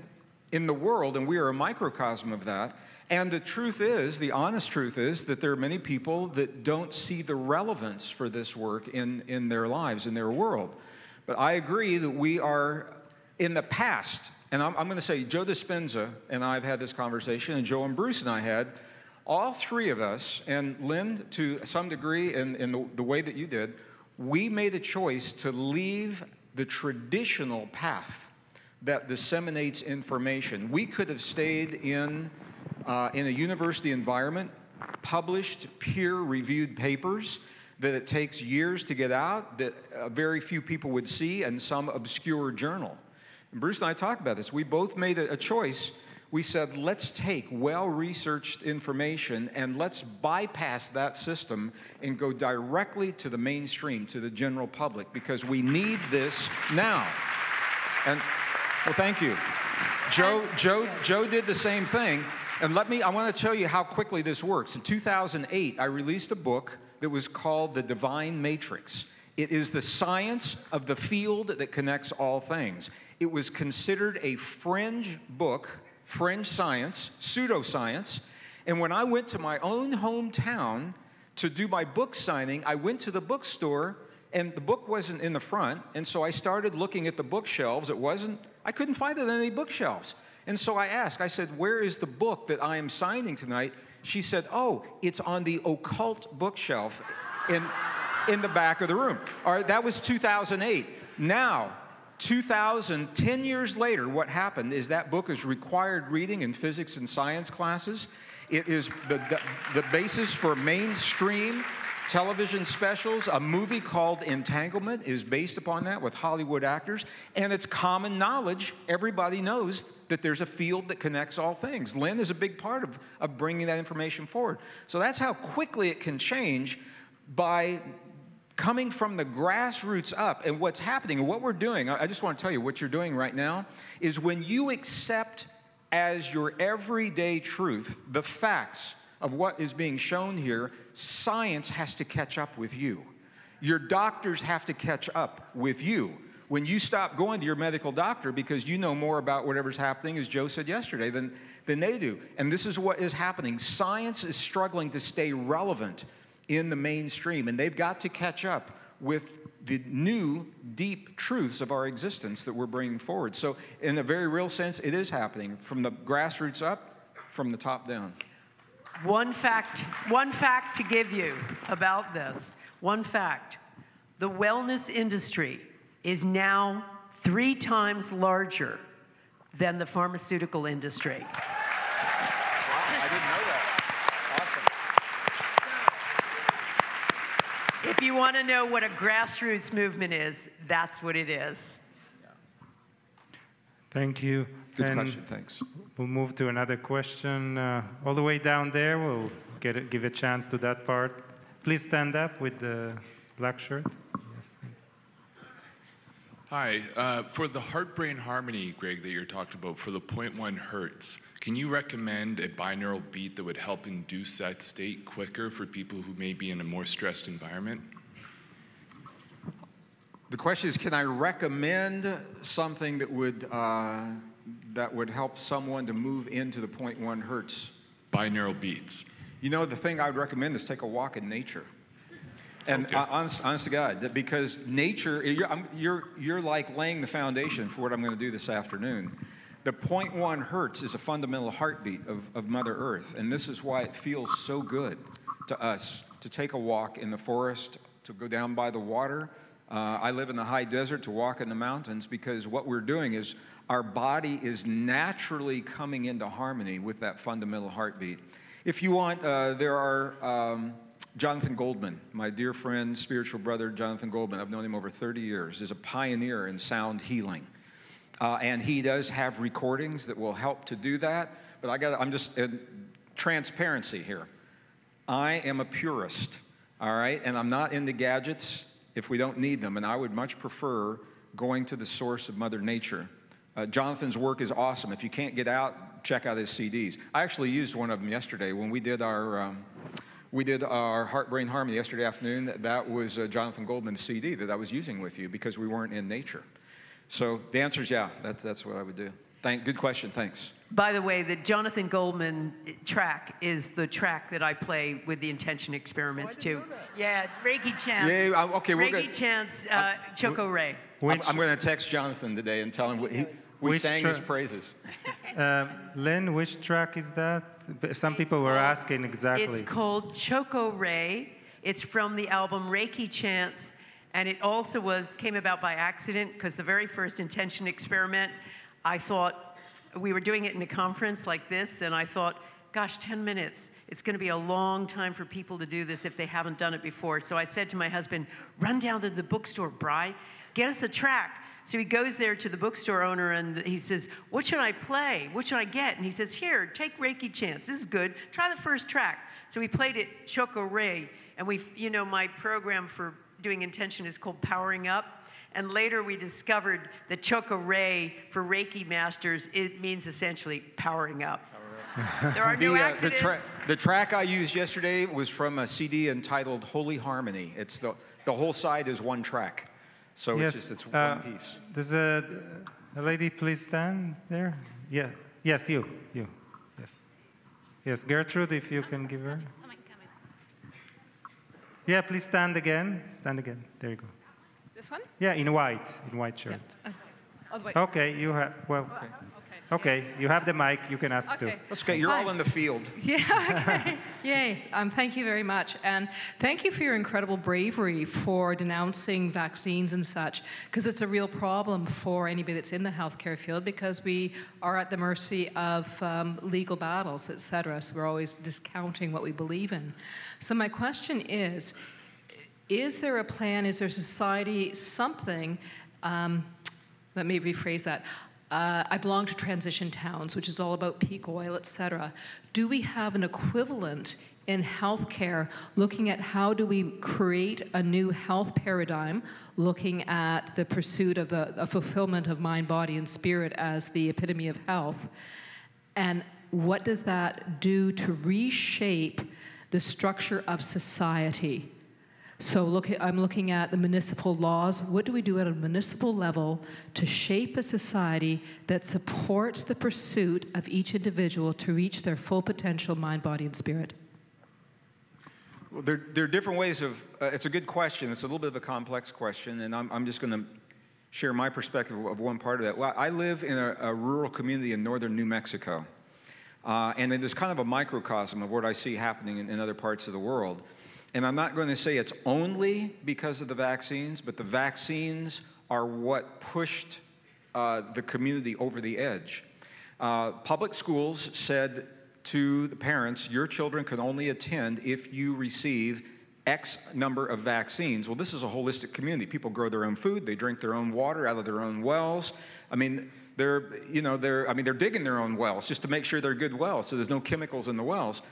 S3: the world, and we are a microcosm of that. And the truth is, the honest truth is, that there are many people that don't see the relevance for this work in their lives, in their world. But I agree that we are, in the past, and I'm going to say Joe Dispenza and I have had this conversation, and Joe and Bruce and I had, all 3 of us, and Lynne to some degree in the way that you did, we made a choice to leave the traditional path that disseminates information. We could have stayed in a university environment, published peer-reviewed papers that it takes years to get out, that very few people would see, and some obscure journal. And Bruce and I talked about this. We both made a choice. We said, let's take well-researched information and let's bypass that system and go directly to the mainstream, to the general public, because we need this now. And well, thank you. Joe did the same thing. And I want to tell you how quickly this works. In 2008, I released a book that was called The Divine Matrix. It is the science of the field that connects all things. It was considered a fringe book fringe science, pseudoscience. And when I went to my own hometown to do my book signing, I went to the bookstore, and the book wasn't in the front, and so I started looking at the bookshelves. I couldn't find it on any bookshelves. And so I asked, I said, where is the book that I am signing tonight? She said, oh, it's on the occult bookshelf in the back of the room. All right, that was 2008. Now, 10 years later, what happened is that book is required reading in physics and science classes. It is the basis for mainstream television specials. A movie called Entanglement is based upon that with Hollywood actors. And it's common knowledge. Everybody knows that there's a field that connects all things. Lynne is a big part of bringing that information forward. So that's how quickly it can change by coming from the grassroots up. And what's happening, and what we're doing, I just want to tell you what you're doing right now, is when you accept as your everyday truth the facts of what is being shown here, science has to catch up with you. Your doctors have to catch up with you. When you stop going to your medical doctor because you know more about whatever's happening, as Joe said yesterday, than they do. And this is what is happening. Science is struggling to stay relevant in the mainstream, and they've got to catch up with the new, deep truths of our existence that we're bringing forward. So in a very real sense, it is happening from the grassroots up, from the top down.
S8: One fact to give you about this. One fact. The wellness industry is now 3 times larger than the pharmaceutical industry.
S3: Wow, I didn't know that.
S8: If you want to know what a grassroots movement is, that's what it is.
S1: Thank you.
S3: Good question, thanks.
S1: We'll move to another question. All the way down there, we'll give a chance to that part. Please stand up with the black shirt. Yes, thank you.
S11: Hi. For the heart-brain harmony, Gregg, that you're talking about, for the 0.1 hertz, can you recommend a binaural beat that would help induce that state quicker for people who may be in a more stressed environment?
S3: The question is, can I recommend something that would help someone to move into the 0.1 hertz?
S11: Binaural beats.
S3: You know, the thing I would recommend is take a walk in nature. And okay. honest to God, because nature, you're like laying the foundation for what I'm going to do this afternoon. The 0.1 hertz is a fundamental heartbeat of Mother Earth, and this is why it feels so good to us to take a walk in the forest, to go down by the water. I live in the high desert, to walk in the mountains, because what we're doing is our body is naturally coming into harmony with that fundamental heartbeat. If you want, there are Jonathan Goldman, my dear friend, spiritual brother Jonathan Goldman. I've known him over 30 years. Is a pioneer in sound healing. And he does have recordings that will help to do that. But I'm just, transparency here. I am a purist, all right? And I'm not into gadgets if we don't need them. And I would much prefer going to the source of Mother Nature. Jonathan's work is awesome. If you can't get out, check out his CDs. I actually used one of them yesterday when we did our Heart-Brain Harmony yesterday afternoon. That was Jonathan Goldman's CD that I was using with you because we weren't in nature. So the answer is yeah, that's what I would do. Good question, thanks.
S8: By the way, the Jonathan Goldman track is the track that I play with the intention experiments too. Yeah, Reiki chants.
S3: Yeah, okay, we're good.
S8: Reiki chants, Choco Ray.
S3: I'm going to text Jonathan today and tell him we sang his praises.
S1: Lynne, which track is that? Some people were asking exactly.
S8: It's called Choco Ray. It's from the album Reiki Chants. And it also came about by accident, because the very first intention experiment, I thought, we were doing it in a conference like this, and I thought, gosh, 10 minutes. It's going to be a long time for people to do this if they haven't done it before. So I said to my husband, run down to the bookstore, Bri, get us a track. So he goes there to the bookstore owner, and he says, what should I play? What should I get? And he says, here, take Reiki Chants. This is good. Try the first track. So we played it, Choco Ray, and my program for doing intention is called Powering Up. And later we discovered that Choco Ray for Reiki masters, it means essentially powering up. There are no accidents.
S3: The track I used yesterday was from a CD entitled Holy Harmony. It's the whole side is one track. So
S1: yes,
S3: it's one piece.
S1: Does a lady please stand there? Yeah. Yes, you. Yes. Yes, Gertrude, if you can give her. Yeah, please stand again. Stand again. There you go.
S12: This one?
S1: Yeah, in white shirt.
S12: Yeah. All the way.
S1: Okay, you have, well, okay, you have the mic, you can ask too.
S3: That's okay, you're all in the field.
S12: Yeah, okay. Yay. Thank you very much. And thank you for your incredible bravery for denouncing vaccines and such, because it's a real problem for anybody that's in the healthcare field, because we are at the mercy of legal battles, et cetera. So we're always discounting what we believe in. So my question is there a plan, is there society something, let me rephrase that. I belong to transition towns, which is all about peak oil, et cetera. Do we have an equivalent in healthcare looking at how do we create a new health paradigm, looking at the pursuit of the fulfillment of mind, body, and spirit as the epitome of health? And what does that do to reshape the structure of society? So I'm looking at the municipal laws. What do we do at a municipal level to shape a society that supports the pursuit of each individual to reach their full potential, mind, body, and spirit?
S3: Well, there are different ways of, it's a good question. It's a little bit of a complex question, and I'm just going to share my perspective of one part of that. Well, I live in a rural community in northern New Mexico, and it is kind of a microcosm of what I see happening in other parts of the world. And I'm not going to say it's only because of the vaccines, but the vaccines are what pushed the community over the edge. Public schools said to the parents, your children can only attend if you receive X number of vaccines. Well, this is a holistic community. People grow their own food, they drink their own water out of their own wells. I mean, they're digging their own wells just to make sure they're good wells, so there's no chemicals in the wells.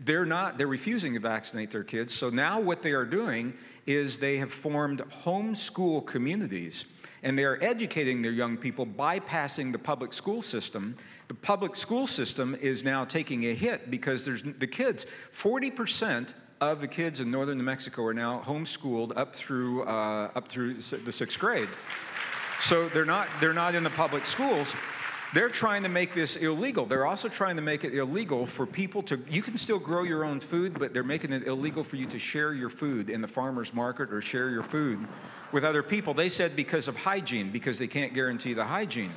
S3: They're refusing to vaccinate their kids. So now what they are doing is they have formed homeschool communities, and they are educating their young people, bypassing the public school system. The public school system is now taking a hit because the kids, 40% of the kids in northern New Mexico are now homeschooled up through the 6th grade. So they're not in the public schools. They're trying to make this illegal. They're also trying to make it illegal for people to, you can still grow your own food, but they're making it illegal for you to share your food in the farmer's market or share your food with other people. They said because of hygiene, because they can't guarantee the hygiene.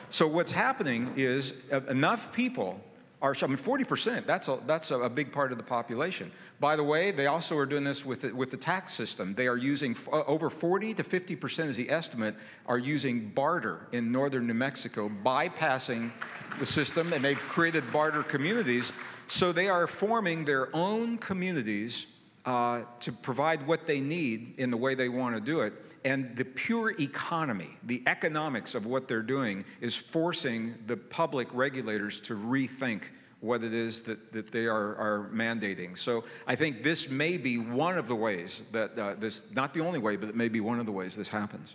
S3: So what's happening is enough people are, 40%, that's a big part of the population. By the way, they also are doing this with the tax system. They are using, over 40 to 50% is the estimate, are using barter in northern New Mexico, bypassing the system, and they've created barter communities. So they are forming their own communities to provide what they need in the way they want to do it. And the pure economy, the economics of what they're doing is forcing the public regulators to rethink what it is that they are mandating. So I think this may be one of the ways that this, not the only way, but it may be one of the ways this happens.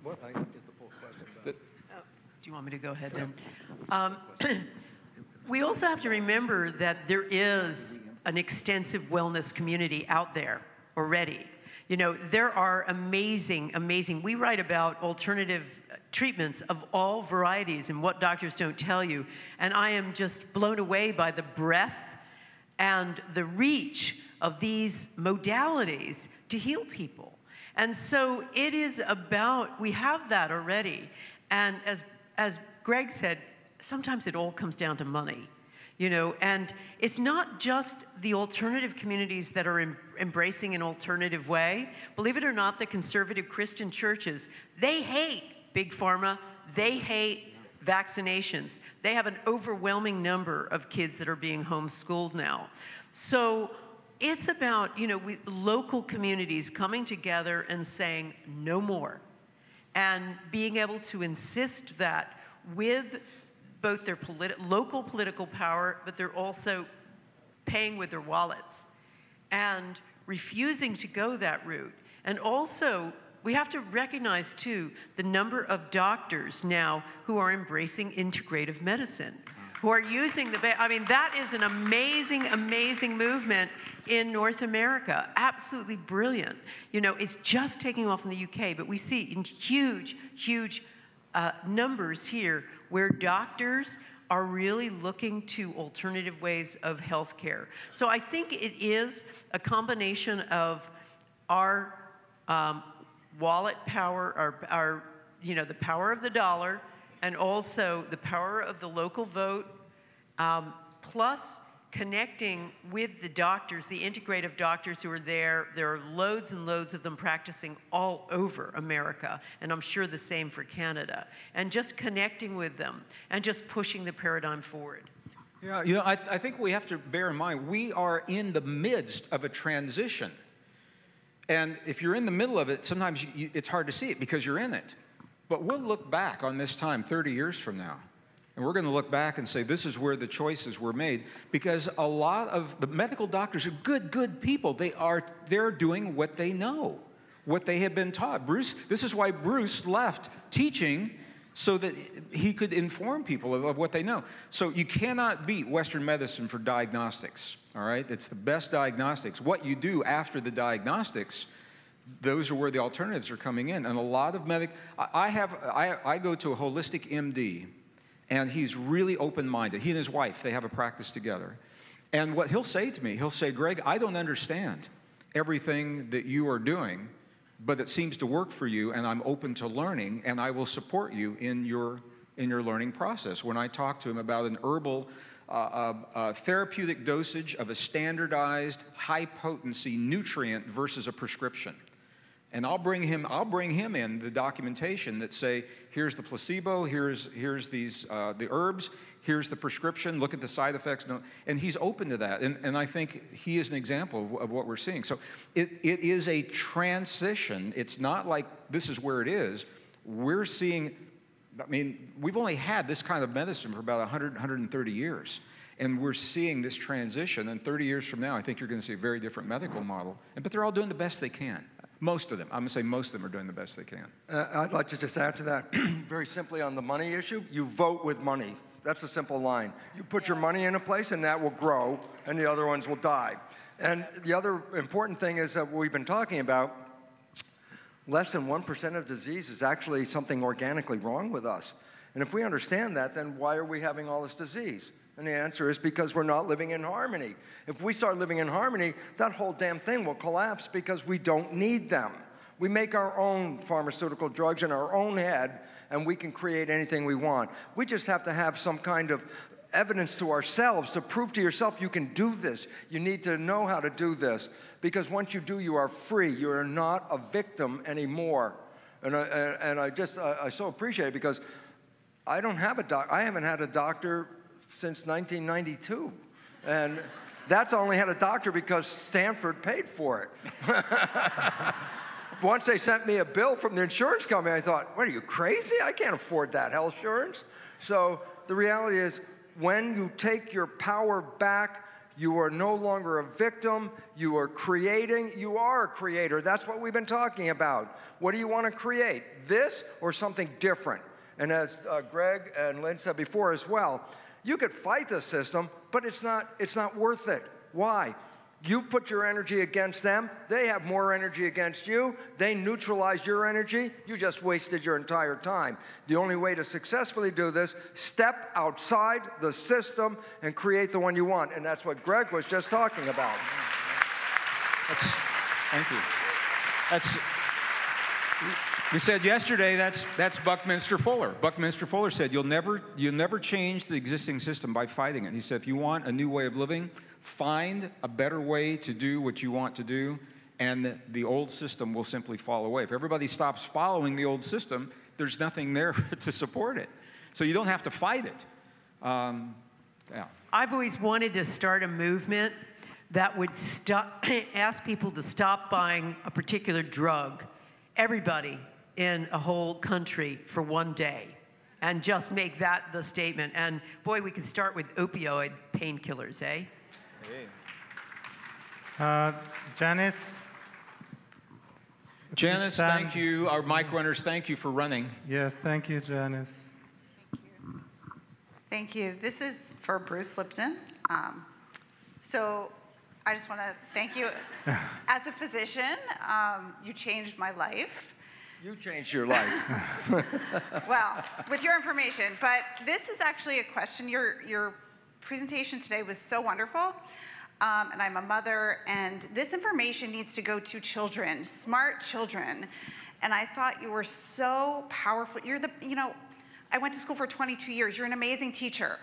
S5: What? I didn't get the full question back.
S8: Do you want me to go ahead then? We also have to remember that there is an extensive wellness community out there already. You know, there are amazing, we write about alternative treatments of all varieties and what doctors don't tell you. And I am just blown away by the breadth and the reach of these modalities to heal people. And so it is about, we have that already. And as Gregg said, sometimes it all comes down to money. You know, and it's not just the alternative communities that are embracing an alternative way. Believe it or not, the conservative Christian churches, they hate big pharma, they hate vaccinations. They have an overwhelming number of kids that are being homeschooled now. So it's about, you know, local communities coming together and saying no more, and being able to insist that with both their local political power, but they're also paying with their wallets and refusing to go that route. And also, we have to recognize, too, the number of doctors now who are embracing integrative medicine, who are using I mean, that is an amazing movement in North America. Absolutely brilliant. You know, it's just taking off in the UK, but we see in huge numbers here where doctors are really looking to alternative ways of healthcare. So I think it is a combination of our wallet power, our the power of the dollar, and also the power of the local vote, plus connecting with the doctors, the integrative doctors who are there. There are loads and loads of them practicing all over America, and I'm sure the same for Canada. And just connecting with them and just pushing the paradigm forward.
S3: Yeah, I think we have to bear in mind, we are in the midst of a transition. And if you're in the middle of it, sometimes it's hard to see it because you're in it. But we'll look back on this time 30 years from now. And we're going to look back and say, this is where the choices were made. Because a lot of the medical doctors are good people. They're doing what they know, what they have been taught. This is why Bruce left teaching, so that he could inform people of what they know. So you cannot beat Western medicine for diagnostics, all right? It's the best diagnostics. What you do after the diagnostics, those are where the alternatives are coming in. And a lot of I go to a holistic MD, and he's really open-minded. He and his wife, they have a practice together. And what he'll say to me, he'll say, Gregg, I don't understand everything that you are doing, but it seems to work for you, and I'm open to learning, and I will support you in your learning process. When I talk to him about an herbal therapeutic dosage of a standardized high-potency nutrient versus a prescription. And I'll bring him in the documentation that say, here's the placebo, here's these the herbs, here's the prescription, look at the side effects. And he's open to that. And I think he is an example of what we're seeing. So it is a transition. It's not like this is where it is. We're seeing, we've only had this kind of medicine for about 130 years. And we're seeing this transition. And 30 years from now, I think you're going to see a very different medical model. But they're all doing the best they can. Most of them. I'm going to say most of them are doing the best they can.
S5: I'd like to just add to that very simply on the money issue. You vote with money. That's a simple line. You put your money in a place, and that will grow, and the other ones will die. And the other important thing is that we've been talking about, less than 1% of disease is actually something organically wrong with us. And if we understand that, then why are we having all this disease? And the answer is because we're not living in harmony. If we start living in harmony, that whole damn thing will collapse because we don't need them. We make our own pharmaceutical drugs in our own head, and we can create anything we want. We just have to have some kind of evidence to ourselves to prove to yourself you can do this. You need to know how to do this, because once you do, you are free. You are not a victim anymore. And I so appreciate it, because I haven't had a doctor since 1992, and that's only had a doctor because Stanford paid for it. Once they sent me a bill from the insurance company, I thought, what, are you crazy? I can't afford that health insurance. So the reality is, when you take your power back, you are no longer a victim. You are creating. You are a creator. That's what we've been talking about. What do you want to create? This or something different? And as Gregg and Lynne said before as well, you could fight the system, but it's not worth it. Why? You put your energy against them. They have more energy against you. They neutralize your energy. You just wasted your entire time. The only way to successfully do this, step outside the system and create the one you want. And that's what Gregg was just talking about.
S3: Thank you. We said yesterday that's Buckminster Fuller. Buckminster Fuller said you'll never change the existing system by fighting it. He said if you want a new way of living, find a better way to do what you want to do, and the old system will simply fall away. If everybody stops following the old system, there's nothing there to support it. So you don't have to fight it.
S8: I've always wanted to start a movement that would ask people to stop buying a particular drug, everybody in a whole country, for one day, and just make that the statement. And boy, we could start with opioid painkillers, eh?
S1: Janice,
S3: thank you. Our mic runners, thank you for running.
S1: Yes, thank you, Janice.
S13: Thank you. This is for Bruce Lipton. So I just want to thank you. As a physician, you changed my life.
S5: You changed your life.
S13: Well, with your information, but this is actually a question. Your presentation today was so wonderful, and I'm a mother, and this information needs to go to children, smart children, and I thought you were so powerful. I went to school for 22 years. You're an amazing teacher.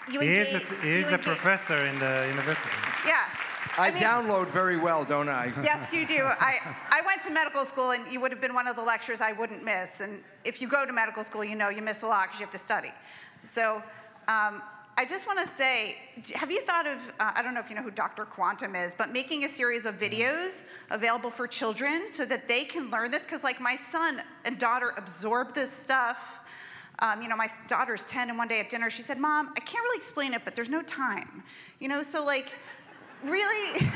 S1: He is a professor in the university.
S13: Yeah.
S5: I download very well, don't I?
S13: Yes, you do. I went to medical school, and you would have been one of the lectures I wouldn't miss. And if you go to medical school, you know you miss a lot because you have to study. So I just want to say, have you thought of, I don't know if you know who Dr. Quantum is, but making a series of videos available for children so that they can learn this? Because like my son and daughter absorb this stuff. My daughter's 10, and one day at dinner she said, "Mom, I can't really explain it, but there's no time." So like, really,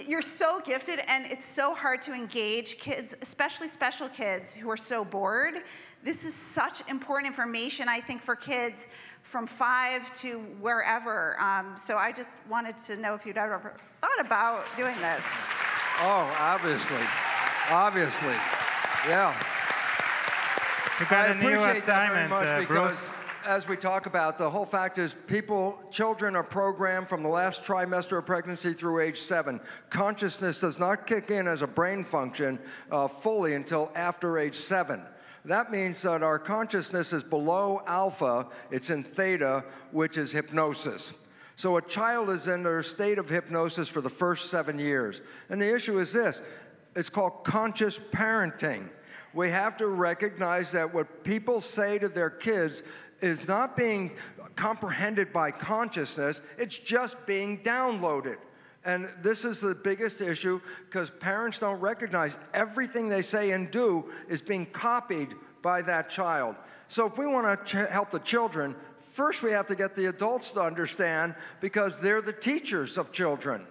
S13: you're so gifted, and it's so hard to engage kids, especially special kids who are so bored. This is such important information, I think, for kids from 5 to wherever. So I just wanted to know if you'd ever thought about doing this.
S5: Oh, obviously. Yeah.
S1: You got a new
S5: appreciate that very
S1: assignment,
S5: much because,
S1: Bruce.
S5: as we talk about, the whole fact is children are programmed from the last trimester of pregnancy through age 7. Consciousness does not kick in as a brain function fully until after age 7. That means that our consciousness is below alpha, it's in theta, which is hypnosis. So a child is in their state of hypnosis for the first 7 years. And the issue is this. It's called conscious parenting. We have to recognize that what people say to their kids is not being comprehended by consciousness, it's just being downloaded. And this is the biggest issue because parents don't recognize everything they say and do is being copied by that child. So if we want to help the children, first we have to get the adults to understand because they're the teachers of children.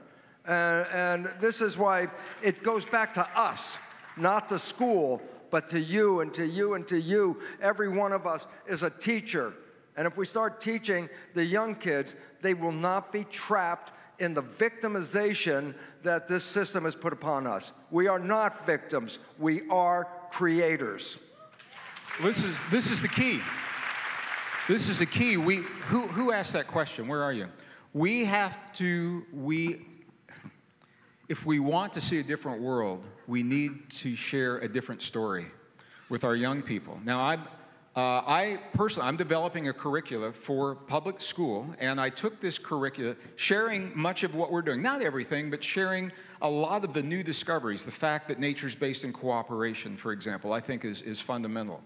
S5: And this is why it goes back to us, not the school, but to you and to you and to you. Every one of us is a teacher. And if we start teaching the young kids, they will not be trapped in the victimization that this system has put upon us. We are not victims. We are creators.
S3: This is the key. This is the key. Who asked that question? Where are you? If we want to see a different world, we need to share a different story with our young people. Now, I personally, I'm developing a curricula for public school, and I took this curricula, sharing much of what we're doing, not everything, but sharing a lot of the new discoveries. The fact that nature's based in cooperation, for example, I think is fundamental.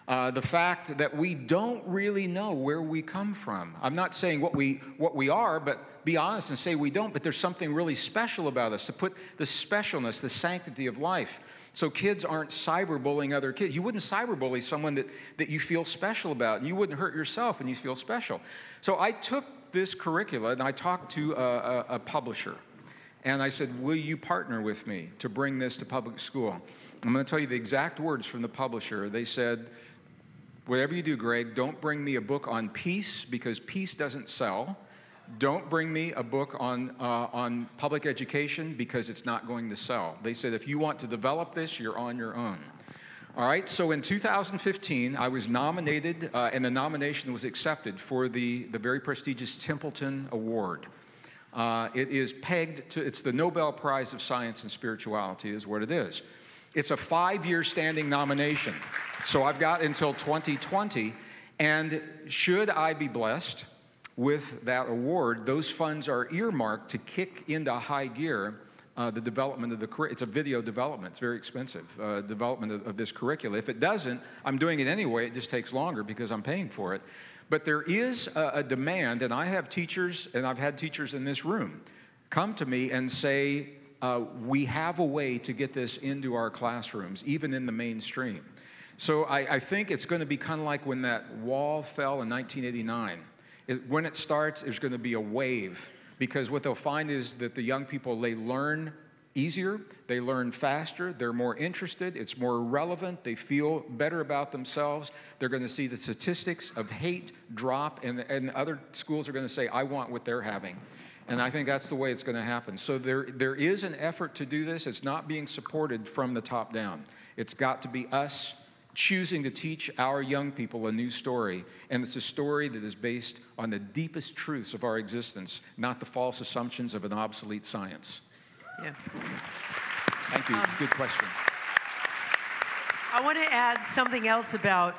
S3: The fact that we don't really know where we come from. I'm not saying what we are, but be honest and say we don't, but there's something really special about us, to put the specialness, the sanctity of life. So kids aren't cyberbullying other kids. You wouldn't cyberbully someone that you feel special about, and you wouldn't hurt yourself and you feel special. So I took this curricula and I talked to a publisher. And I said, will you partner with me to bring this to public school? I'm going to tell you the exact words from the publisher. They said, whatever you do, Gregg, don't bring me a book on peace because peace doesn't sell. Don't bring me a book on public education because it's not going to sell. They said, if you want to develop this, you're on your own. All right, so in 2015, I was nominated, and the nomination was accepted for the very prestigious Templeton Award. It is pegged to, it's the Nobel Prize of Science and Spirituality is what it is. It's a 5-year standing nomination. So I've got until 2020, and should I be blessed with that award, those funds are earmarked to kick into high gear the development of the curriculum. It's a video development. It's very expensive, development of this curricula. If it doesn't, I'm doing it anyway. It just takes longer because I'm paying for it. But there is a demand, and I have teachers, and I've had teachers in this room come to me and say, we have a way to get this into our classrooms, even in the mainstream. So I think it's going to be kind of like when that wall fell in 1989. When it starts, there's going to be a wave, because what they'll find is that the young people, they learn easier, they learn faster, they're more interested, it's more relevant, they feel better about themselves. They're going to see the statistics of hate drop, and other schools are going to say, I want what they're having. And I think that's the way it's going to happen. So there is an effort to do this. It's not being supported from the top down. It's got to be us choosing to teach our young people a new story. And it's a story that is based on the deepest truths of our existence, not the false assumptions of an obsolete science.
S8: Yeah.
S3: Thank you. Good question.
S8: I want to add something else about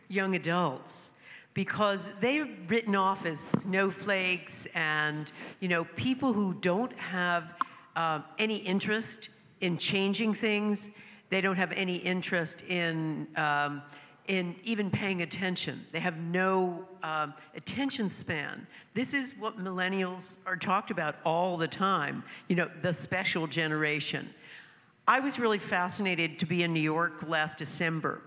S8: young adults, because they're written off as snowflakes and, you know, people who don't have any interest in changing things. They don't have any interest in even paying attention. They have no attention span. This is what millennials are talked about all the time, you know, the special generation. I was really fascinated to be in New York last December.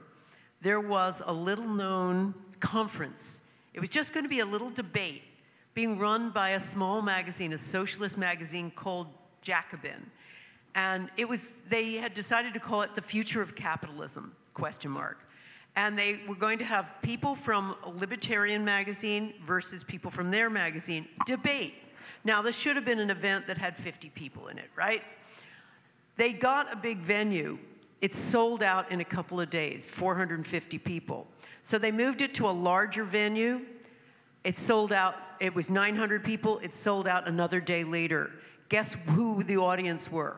S8: There was a little-known conference. It was just going to be a little debate being run by a small magazine, a socialist magazine called Jacobin. And they had decided to call it The Future of Capitalism, ? And they were going to have people from a libertarian magazine versus people from their magazine debate. Now, this should have been an event that had 50 people in it, right? They got a big venue. It sold out in a couple of days, 450 people. So they moved it to a larger venue. It sold out. It was 900 people. It sold out another day later. Guess who the audience were?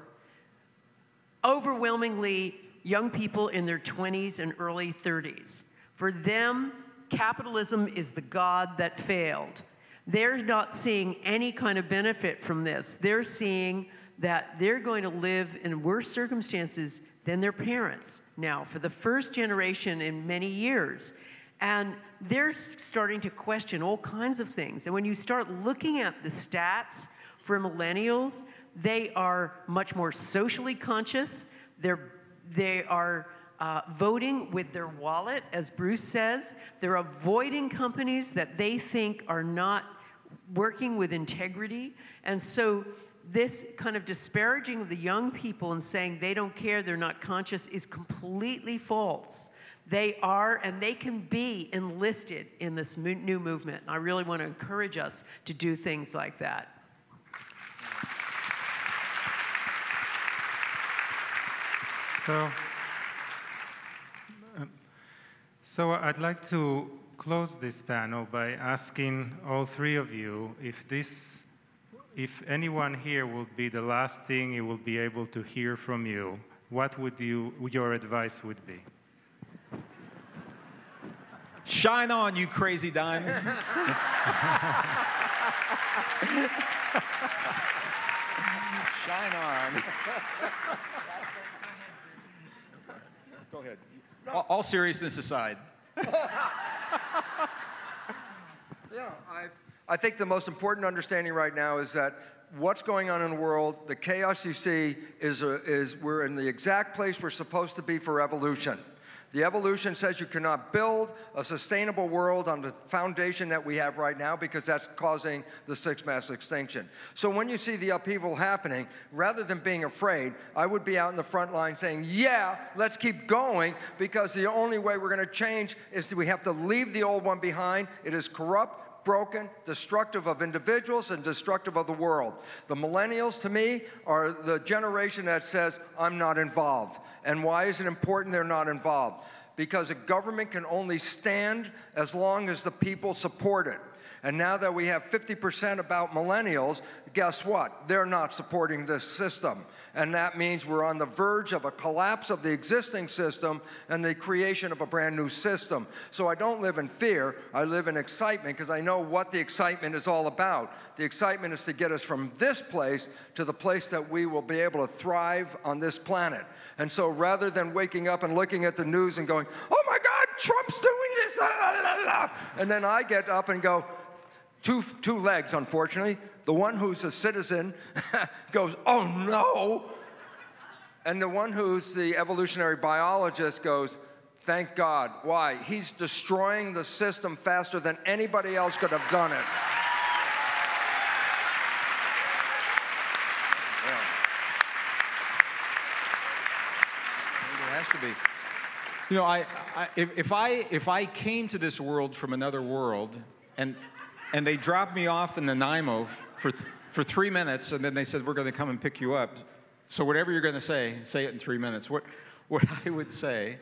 S8: Overwhelmingly young people in their 20s and early 30s. For them, capitalism is the god that failed. They're not seeing any kind of benefit from this. They're seeing that they're going to live in worse circumstances than their parents now for the first generation in many years. And they're starting to question all kinds of things. And when you start looking at the stats for millennials, they are much more socially conscious. They are voting with their wallet, as Bruce says. They're avoiding companies that they think are not working with integrity. And so this kind of disparaging of the young people and saying they don't care, they're not conscious, is completely false. They are, and they can be enlisted in this new movement. I really want to encourage us to do things like that.
S1: So I'd like to close this panel by asking all three of you if anyone here would be the last thing you will be able to hear from you, what would your advice would be?
S3: Shine on, you crazy diamonds. Shine on. Go ahead. All seriousness aside.
S5: Yeah, I think the most important understanding right now is that what's going on in the world, the chaos you see, is we're in the exact place we're supposed to be for evolution. The evolution says you cannot build a sustainable world on the foundation that we have right now because that's causing the sixth mass extinction. So when you see the upheaval happening, rather than being afraid, I would be out in the front line saying, yeah, let's keep going, because the only way we're going to change is that we have to leave the old one behind. It is corrupt, broken, destructive of individuals, and destructive of the world. The millennials, to me, are the generation that says, I'm not involved. And why is it important they're not involved? Because a government can only stand as long as the people support it. And now that we have 50% about millennials, guess what? They're not supporting this system. And that means we're on the verge of a collapse of the existing system and the creation of a brand new system. So I don't live in fear, I live in excitement, because I know what the excitement is all about. The excitement is to get us from this place to the place that we will be able to thrive on this planet. And so rather than waking up and looking at the news and going, oh my God, Trump's doing this, and then I get up and go, two legs, unfortunately. The one who's a citizen goes, oh no. And the one who's the evolutionary biologist goes, thank God. Why? He's destroying the system faster than anybody else could have done it. Yeah. There has to be.
S3: You know, if I came to this world from another world, and and they dropped me off in Nanaimo for 3 minutes, and then they said, we're going to come and pick you up. So whatever you're going to say it in 3 minutes. What I would say,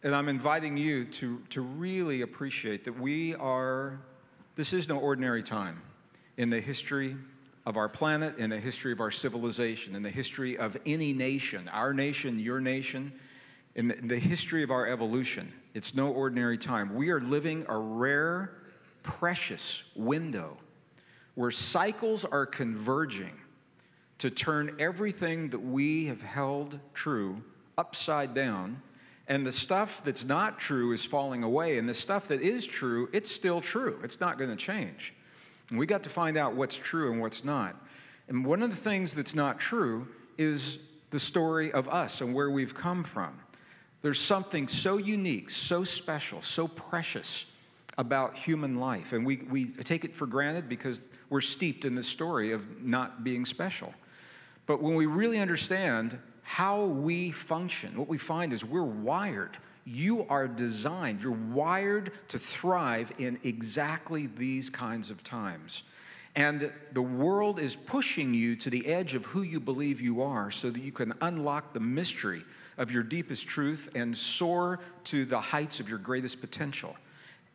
S3: and I'm inviting you to really appreciate that this is no ordinary time in the history of our planet, in the history of our civilization, in the history of any nation, our nation, your nation, in the history of our evolution. It's no ordinary time. We are living a rare, precious window where cycles are converging to turn everything that we have held true upside down, and the stuff that's not true is falling away, and the stuff that is true, it's still true. It's not going to change. And we got to find out what's true and what's not. And one of the things that's not true is the story of us and where we've come from. There's something so unique, so special, so precious about human life, and we take it for granted because we're steeped in the story of not being special. But when we really understand how we function, what we find is we're wired. You are designed, you're wired to thrive in exactly these kinds of times. And the world is pushing you to the edge of who you believe you are so that you can unlock the mystery of your deepest truth and soar to the heights of your greatest potential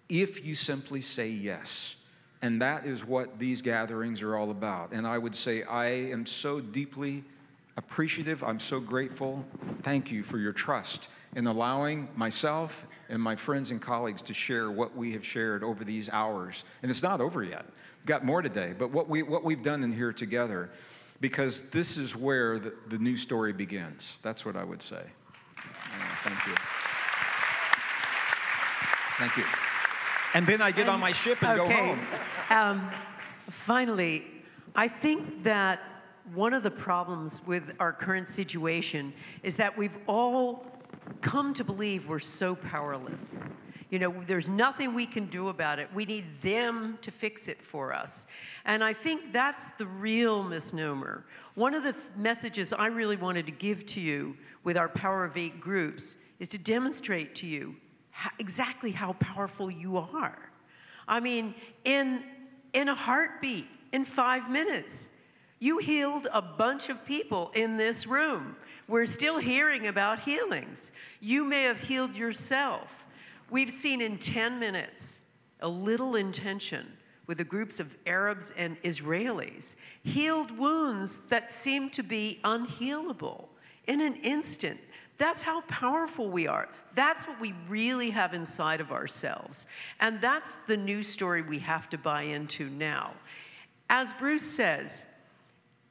S3: if you simply say yes. And that is what these gatherings are all about. And I would say I am so deeply appreciative. I'm so grateful. Thank you for your trust in allowing myself and my friends and colleagues to share what we have shared over these hours. And it's not over yet. We've got more today, but what we've done in here together, because this is where the new story begins. That's what I would say. Thank you. Thank you. And then I get on my ship and go home.
S8: Finally, I think that one of the problems with our current situation is that we've all come to believe we're so powerless. You know, there's nothing we can do about it. We need them to fix it for us. And I think that's the real misnomer. One of the messages I really wanted to give to you with our Power of 8 groups is to demonstrate to you exactly how powerful you are. I mean, in a heartbeat, in 5 minutes, you healed a bunch of people in this room. We're still hearing about healings. You may have healed yourself. We've seen in 10 minutes a little intention with the groups of Arabs and Israelis, healed wounds that seem to be unhealable in an instant. That's how powerful we are. That's what we really have inside of ourselves. And that's the new story we have to buy into now. As Bruce says,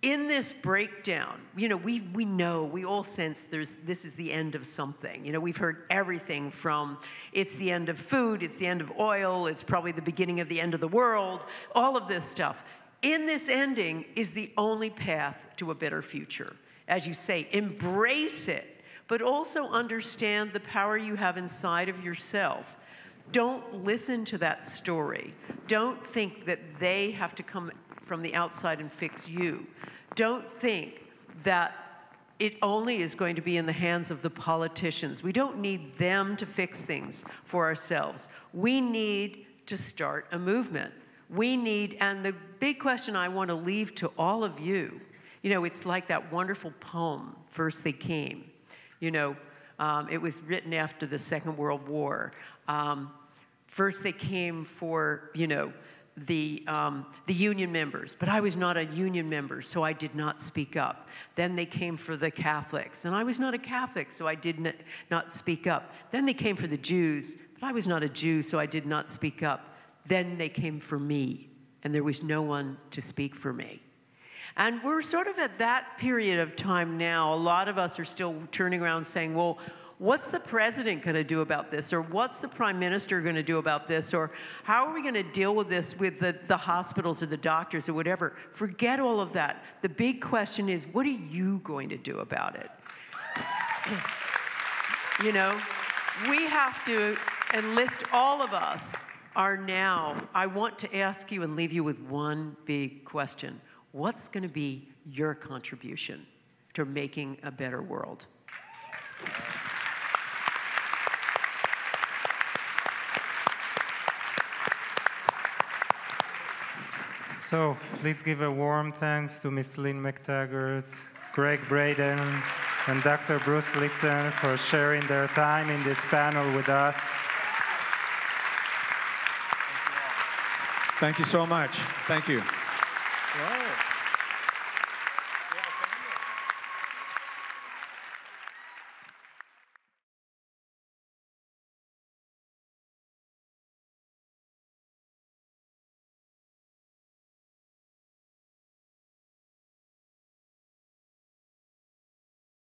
S8: in this breakdown, you know, we all sense this is the end of something. You know, we've heard everything from it's the end of food, it's the end of oil, it's probably the beginning of the end of the world, all of this stuff. In this ending is the only path to a better future. As you say, embrace it, but also understand the power you have inside of yourself. Don't listen to that story. Don't think that they have to come from the outside and fix you. Don't think that it only is going to be in the hands of the politicians. We don't need them to fix things for ourselves. We need to start a movement. And the big question I want to leave to all of you, you know, it's like that wonderful poem, First They Came. You know, it was written after the Second World War. First they came for, you know, the union members, but I was not a union member, so I did not speak up. Then they came for the Catholics, and I was not a Catholic, so I did not speak up. Then they came for the Jews, but I was not a Jew, so I did not speak up. Then they came for me, and there was no one to speak for me. And we're sort of at that period of time now. A lot of us are still turning around saying, well, what's the president going to do about this? Or what's the prime minister going to do about this? Or how are we going to deal with this with the hospitals or the doctors or whatever? Forget all of that. The big question is, what are you going to do about it? You know, we have to enlist all of us are now. I want to ask you and leave you with one big question. What's going to be your contribution to making a better world?
S1: So please give a warm thanks to Ms. Lynne McTaggart, Gregg Braden, and Dr. Bruce Lipton for sharing their time in this panel with us.
S3: Thank you so much. Thank you. Wow.